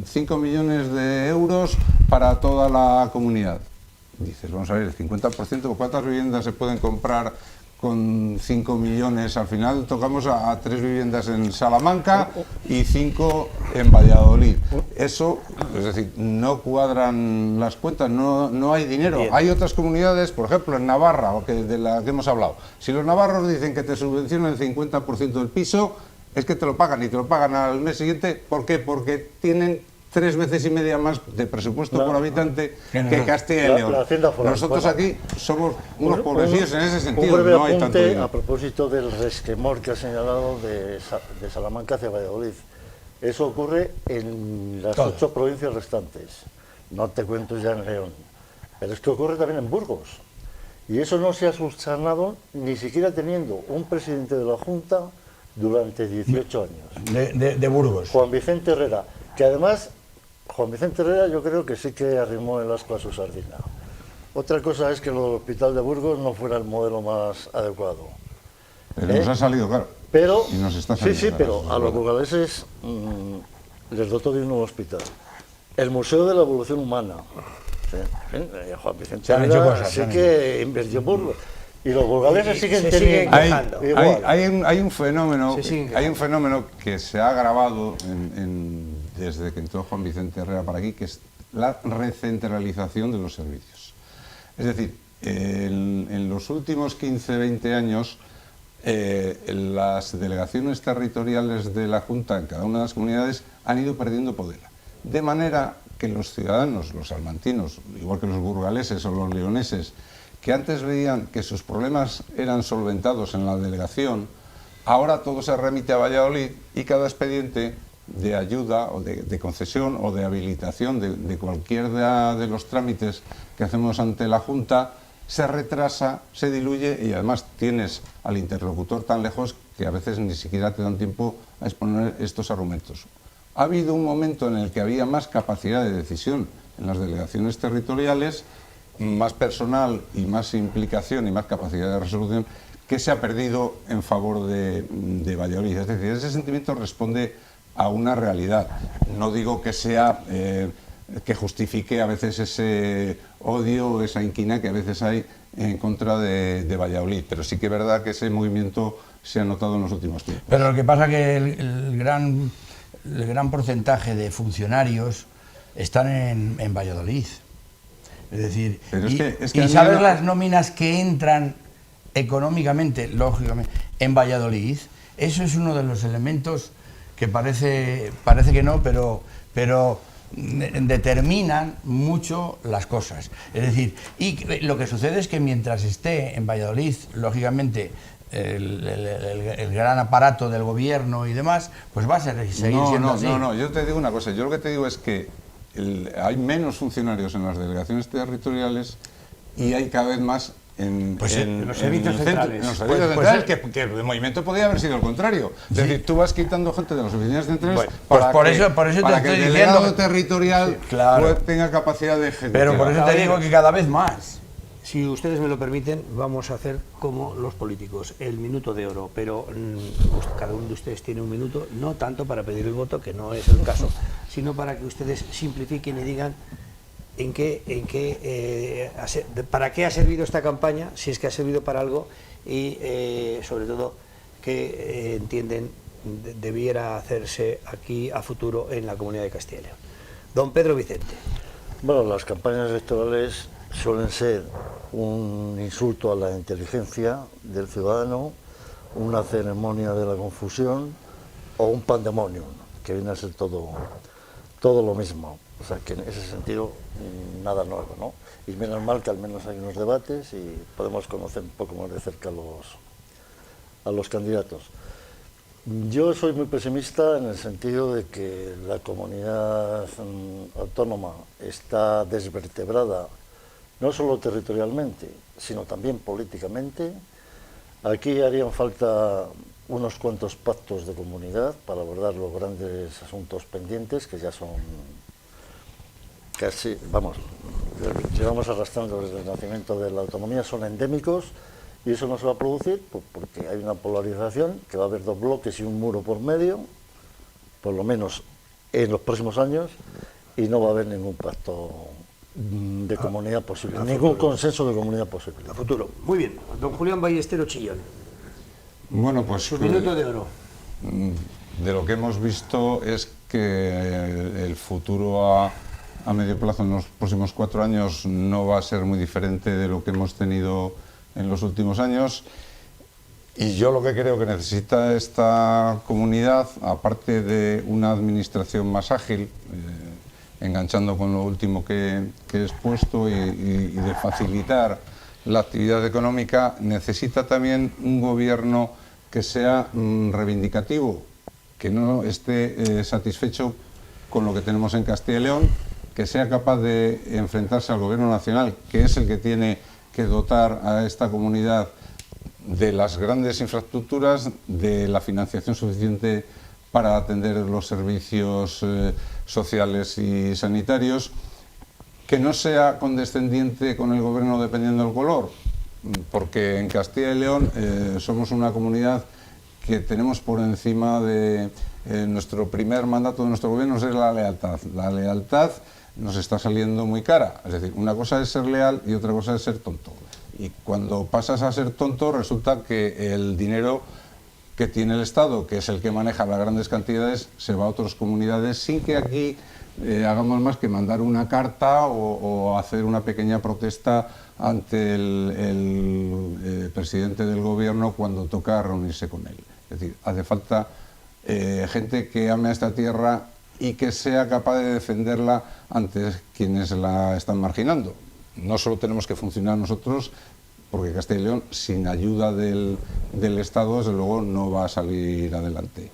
[SPEAKER 4] 5 millones de euros para toda la comunidad. Dices, vamos a ver, el 50%, ¿cuántas viviendas se pueden comprar con 5 millones? Al final tocamos a 3 viviendas en Salamanca y 5 en Valladolid. Eso, es decir, no cuadran las cuentas, no hay dinero.
[SPEAKER 2] Bien.
[SPEAKER 4] Hay otras comunidades, por ejemplo en Navarra, de la que hemos hablado. Si los navarros dicen que te subvencionan el 50% del piso, es que te lo pagan, y te lo pagan al mes siguiente. ¿Por qué? Porque tienen 3 veces y media más de presupuesto por habitante que Castilla y León. Nosotros aquí somos unos pobrecillos en ese sentido.
[SPEAKER 5] Un breve
[SPEAKER 4] no hay tanto
[SPEAKER 5] apunte
[SPEAKER 4] dinero.
[SPEAKER 5] a propósito del resquemor que ha señalado de Salamanca hacia Valladolid. Eso ocurre en las 8 provincias restantes. No te cuento ya en León. Pero es que ocurre también en Burgos. Y eso no se ha subsanado ni siquiera teniendo un presidente de la Junta durante 18 años.
[SPEAKER 3] De Burgos.
[SPEAKER 5] Juan Vicente Herrera, que además, Juan Vicente Herrera yo creo que sí que arrimó el ascua a su sardina. Otra cosa es que el hospital de Burgos no fuera el modelo más adecuado.
[SPEAKER 4] Pero nos ha salido caro.
[SPEAKER 5] Pero,
[SPEAKER 4] y nos está saliendo
[SPEAKER 5] sí,
[SPEAKER 4] caro,
[SPEAKER 5] pero a los burgaleses les dotó de un nuevo hospital. El Museo de la Evolución Humana. ¿Sí? Juan Vicente
[SPEAKER 3] Se han hecho
[SPEAKER 5] Herrera
[SPEAKER 3] cosas,
[SPEAKER 5] sí que invirtió en Burgos. Y los burgaleses siguen
[SPEAKER 2] se
[SPEAKER 5] teniendo.
[SPEAKER 2] siguen quejando.
[SPEAKER 4] Hay un fenómeno,
[SPEAKER 2] Se siguen quejando.
[SPEAKER 4] que se ha agravado desde que entró Juan Vicente Herrera para aquí, que es la recentralización de los servicios. Es decir, en los últimos 15-20 años, las delegaciones territoriales de la Junta en cada una de las comunidades han ido perdiendo poder. De manera que los ciudadanos, los salmantinos, igual que los burgaleses o los leoneses, que antes veían que sus problemas eran solventados en la delegación, ahora todo se remite a Valladolid y cada expediente de ayuda o de concesión o de habilitación de cualquiera de los trámites que hacemos ante la Junta se retrasa, se diluye y además tienes al interlocutor tan lejos que a veces ni siquiera te dan tiempo a exponer estos argumentos. Ha habido un momento en el que había más capacidad de decisión en las delegaciones territoriales, más personal y más implicación y más capacidad de resolución, que se ha perdido en favor de Valladolid. Es decir, ese sentimiento responde a una realidad. No digo que sea que justifique a veces ese odio, esa inquina que a veces hay en contra de Valladolid, pero sí que es verdad que ese movimiento se ha notado en los últimos tiempos.
[SPEAKER 3] Pero lo que pasa es que el gran porcentaje de funcionarios están en Valladolid. Es decir,
[SPEAKER 4] pero
[SPEAKER 3] y ¿sabes las nóminas que entran económicamente, lógicamente, en Valladolid? Eso es uno de los elementos que parece que no, pero determinan mucho las cosas. Es decir, y lo que sucede es que mientras esté en Valladolid, lógicamente, el gran aparato del gobierno y demás, pues va a seguir siendo así.
[SPEAKER 4] No, yo te digo una cosa, yo lo que te digo es que hay menos funcionarios en las delegaciones territoriales y hay cada vez más en los
[SPEAKER 2] servicios centrales.
[SPEAKER 4] En los servicios centrales, que el movimiento podría haber sido el contrario. Es decir, tú vas quitando gente de las oficinas centrales
[SPEAKER 3] por eso
[SPEAKER 4] para que el delegado territorial tenga capacidad de ejecución.
[SPEAKER 3] Pero por eso te digo que cada vez más.
[SPEAKER 2] Si ustedes me lo permiten, vamos a hacer como los políticos, el minuto de oro, pero cada uno de ustedes tiene un minuto, no tanto para pedir el voto, que no es el caso, sino para que ustedes simplifiquen y digan para qué ha servido esta campaña, si es que ha servido para algo, y sobre todo qué entienden debiera hacerse aquí a futuro en la Comunidad de Castilla y León. Don Pedro Vicente.
[SPEAKER 5] Bueno, las campañas electorales suelen ser un insulto a la inteligencia del ciudadano, una ceremonia de la confusión o un pandemonium, que viene a ser todo lo mismo. O sea, que en ese sentido nada nuevo, ¿no? Y menos mal que al menos hay unos debates y podemos conocer un poco más de cerca a los candidatos. Yo soy muy pesimista en el sentido de que la comunidad autónoma está desvertebrada, no solo territorialmente, sino también políticamente. Aquí harían falta unos cuantos pactos de comunidad para abordar los grandes asuntos pendientes, que ya son casi, vamos, llevamos arrastrando desde el nacimiento de la autonomía, son endémicos, y eso no se va a producir porque hay una polarización, que va a haber dos bloques y un muro por medio, por lo menos en los próximos años, y no va a haber ningún pacto de comunidad posible, ningún consenso de comunidad posible.
[SPEAKER 2] A futuro. Muy bien. Don Julián Ballestero Chillón.
[SPEAKER 4] Bueno, pues
[SPEAKER 2] su minuto de oro.
[SPEAKER 4] De lo que hemos visto es que el futuro a medio plazo, en los próximos 4 años, no va a ser muy diferente de lo que hemos tenido en los últimos años. Y yo lo que creo que necesita esta comunidad, aparte de una administración más ágil, enganchando con lo último que he expuesto, y de facilitar la actividad económica, necesita también un gobierno que sea reivindicativo, que no esté satisfecho con lo que tenemos en Castilla y León, que sea capaz de enfrentarse al gobierno nacional, que es el que tiene que dotar a esta comunidad de las grandes infraestructuras, de la financiación suficiente para atender los servicios sociales y sanitarios, que no sea condescendiente con el gobierno dependiendo del color, porque en Castilla y León somos una comunidad que tenemos por encima de nuestro primer mandato de nuestro gobierno es la lealtad. La lealtad nos está saliendo muy cara, es decir, una cosa es ser leal y otra cosa es ser tonto. Y cuando pasas a ser tonto resulta que el dinero que tiene el Estado, que es el que maneja las grandes cantidades, se va a otras comunidades sin que aquí hagamos más que mandar una carta o hacer una pequeña protesta ante el presidente del gobierno cuando toca reunirse con él. Es decir, hace falta gente que ame a esta tierra y que sea capaz de defenderla ante quienes la están marginando. No solo tenemos que funcionar nosotros, porque Castilla y León, sin ayuda del Estado, desde luego no va a salir adelante.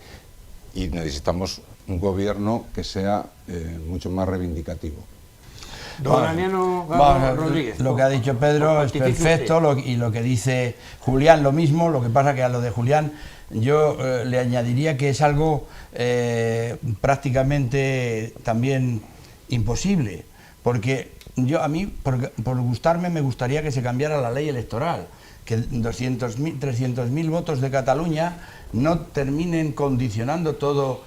[SPEAKER 4] Y necesitamos un gobierno que sea mucho más reivindicativo.
[SPEAKER 2] Don Aniano Rodríguez.
[SPEAKER 3] Lo que ha dicho Pedro es perfecto, y lo que dice Julián lo mismo. Lo que pasa que a lo de Julián yo le añadiría que es algo prácticamente también imposible, porque a mí, por gustarme, me gustaría que se cambiara la ley electoral, que 300.000 votos de Cataluña no terminen condicionando todo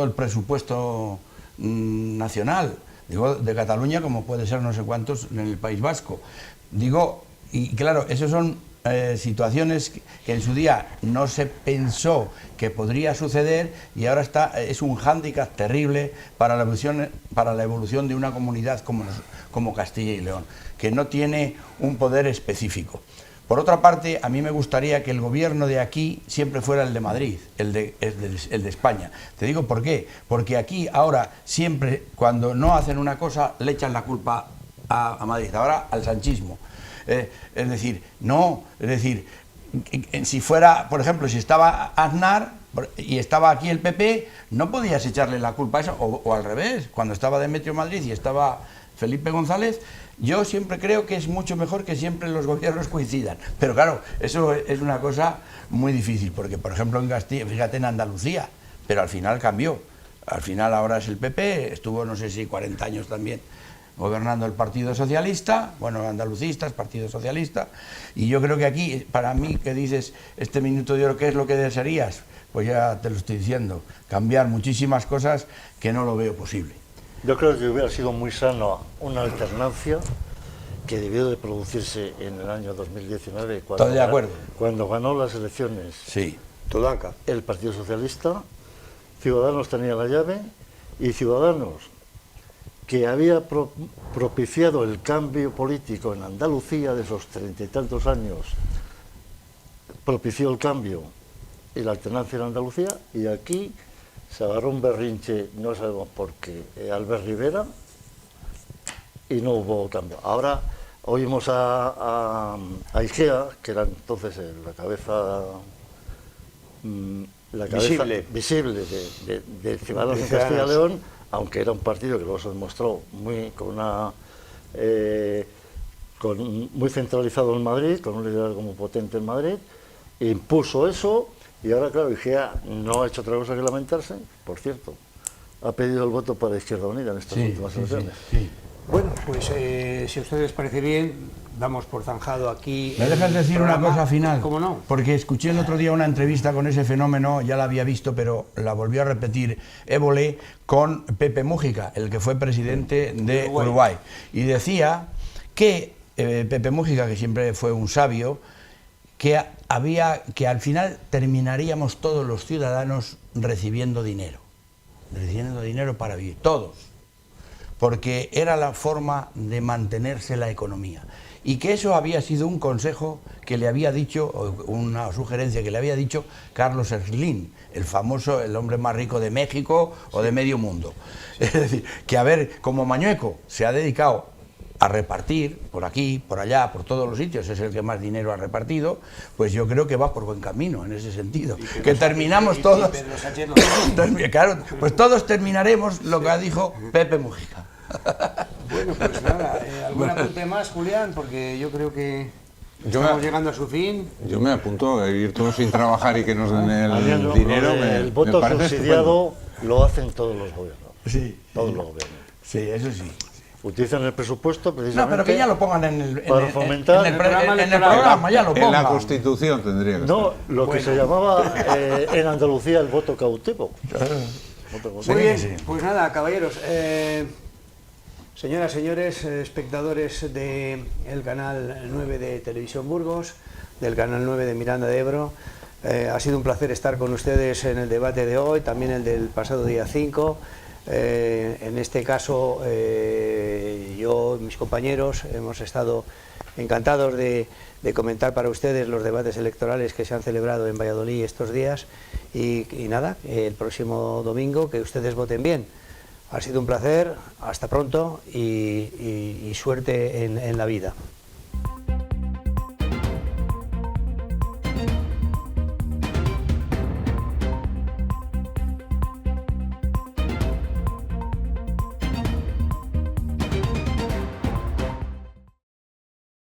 [SPEAKER 3] el presupuesto nacional. Digo, de Cataluña, como puede ser no sé cuántos en el País Vasco. Digo, y claro, esas son situaciones que en su día no se pensó que podría suceder, y ahora es un hándicap terrible para la evolución de una comunidad como Castilla y León, que no tiene un poder específico. Por otra parte, a mí me gustaría que el gobierno de aquí siempre fuera el de Madrid, el de España. Te digo por qué. Porque aquí ahora siempre, cuando no hacen una cosa, le echan la culpa a Madrid, ahora al sanchismo. Es decir, si fuera, por ejemplo, si estaba Aznar y estaba aquí el PP, no podías echarle la culpa a eso, o al revés, cuando estaba Demetrio Madrid y estaba Felipe González. Yo siempre creo que es mucho mejor que siempre los gobiernos coincidan, pero claro, eso es una cosa muy difícil, porque por ejemplo en Castilla, fíjate en Andalucía, pero al final cambió, al final ahora es el PP, estuvo no sé si 40 años también gobernando el Partido Socialista, bueno, andalucistas, Partido Socialista, y yo creo que aquí, para mí, que dices este minuto de oro, ¿qué es lo que desearías? Pues ya te lo estoy diciendo, cambiar muchísimas cosas que no lo veo posible.
[SPEAKER 5] Yo creo que hubiera sido muy sano una alternancia que debió de producirse en el año 2019 cuando ganó las elecciones el Partido Socialista. Ciudadanos tenía la llave, y Ciudadanos, que había propiciado el cambio político en Andalucía de esos 30 y tantos años, propició el cambio y la alternancia en Andalucía, y aquí se agarró un berrinche, no sabemos por qué, Albert Rivera, y no hubo cambio. Ahora oímos a Igea, que era entonces la cabeza visible de Ciudadanos en Castilla y León, aunque era un partido que luego se demostró muy centralizado en Madrid, con un liderazgo muy potente en Madrid, impuso eso. Y ahora, claro, Igea no ha hecho otra cosa que lamentarse, por cierto. Ha pedido el voto para Izquierda Unida en estas últimas elecciones.
[SPEAKER 2] Sí. Bueno, pues si a ustedes les parece bien, damos por zanjado aquí.
[SPEAKER 3] ¿Me dejas decir una cosa final?
[SPEAKER 2] ¿Cómo no?
[SPEAKER 3] Porque escuché el otro día una entrevista con ese fenómeno, ya la había visto, pero la volvió a repetir Évole, con Pepe Mújica, el que fue presidente de Uruguay. Y decía que Pepe Mújica, que siempre fue un sabio, que al final terminaríamos todos los ciudadanos recibiendo dinero para vivir, todos, porque era la forma de mantenerse la economía, y que eso había sido un consejo que le había dicho, o una sugerencia que le había dicho Carlos Slim, el hombre más rico de México o de medio mundo. Es decir, que a ver, como Mañueco se ha dedicado a repartir por aquí, por allá, por todos los sitios, es el que más dinero ha repartido, pues yo creo que va por buen camino en ese sentido. Que terminamos todos, claro, pues todos terminaremos lo que dijo Pepe Mújica.
[SPEAKER 2] Bueno, pues nada, ¿algún apunte más, Julián? Porque yo creo que estamos llegando a su fin.
[SPEAKER 4] Yo me apunto a ir todos sin trabajar y que nos den el dinero.
[SPEAKER 5] El voto subsidiado lo hacen todos los gobiernos.
[SPEAKER 3] Sí.
[SPEAKER 5] Todos los gobiernos.
[SPEAKER 3] Sí, eso sí.
[SPEAKER 5] utilizan el presupuesto precisamente...
[SPEAKER 3] No, pero que ya lo pongan en el
[SPEAKER 5] fomentar
[SPEAKER 3] en el programa, ya lo pongan.
[SPEAKER 4] En la Constitución tendría que
[SPEAKER 5] No,
[SPEAKER 4] estar.
[SPEAKER 5] lo que se llamaba en Andalucía el voto cautivo.
[SPEAKER 2] Muy bien, pues nada, caballeros, señoras, señores, espectadores del canal 9 de Televisión Burgos, del canal 9 de Miranda de Ebro, ha sido un placer estar con ustedes en el debate de hoy, también el del pasado día 5. En este caso, yo y mis compañeros hemos estado encantados de comentar para ustedes los debates electorales que se han celebrado en Valladolid estos días y nada, el próximo domingo que ustedes voten bien. Ha sido un placer, hasta pronto y suerte en la vida.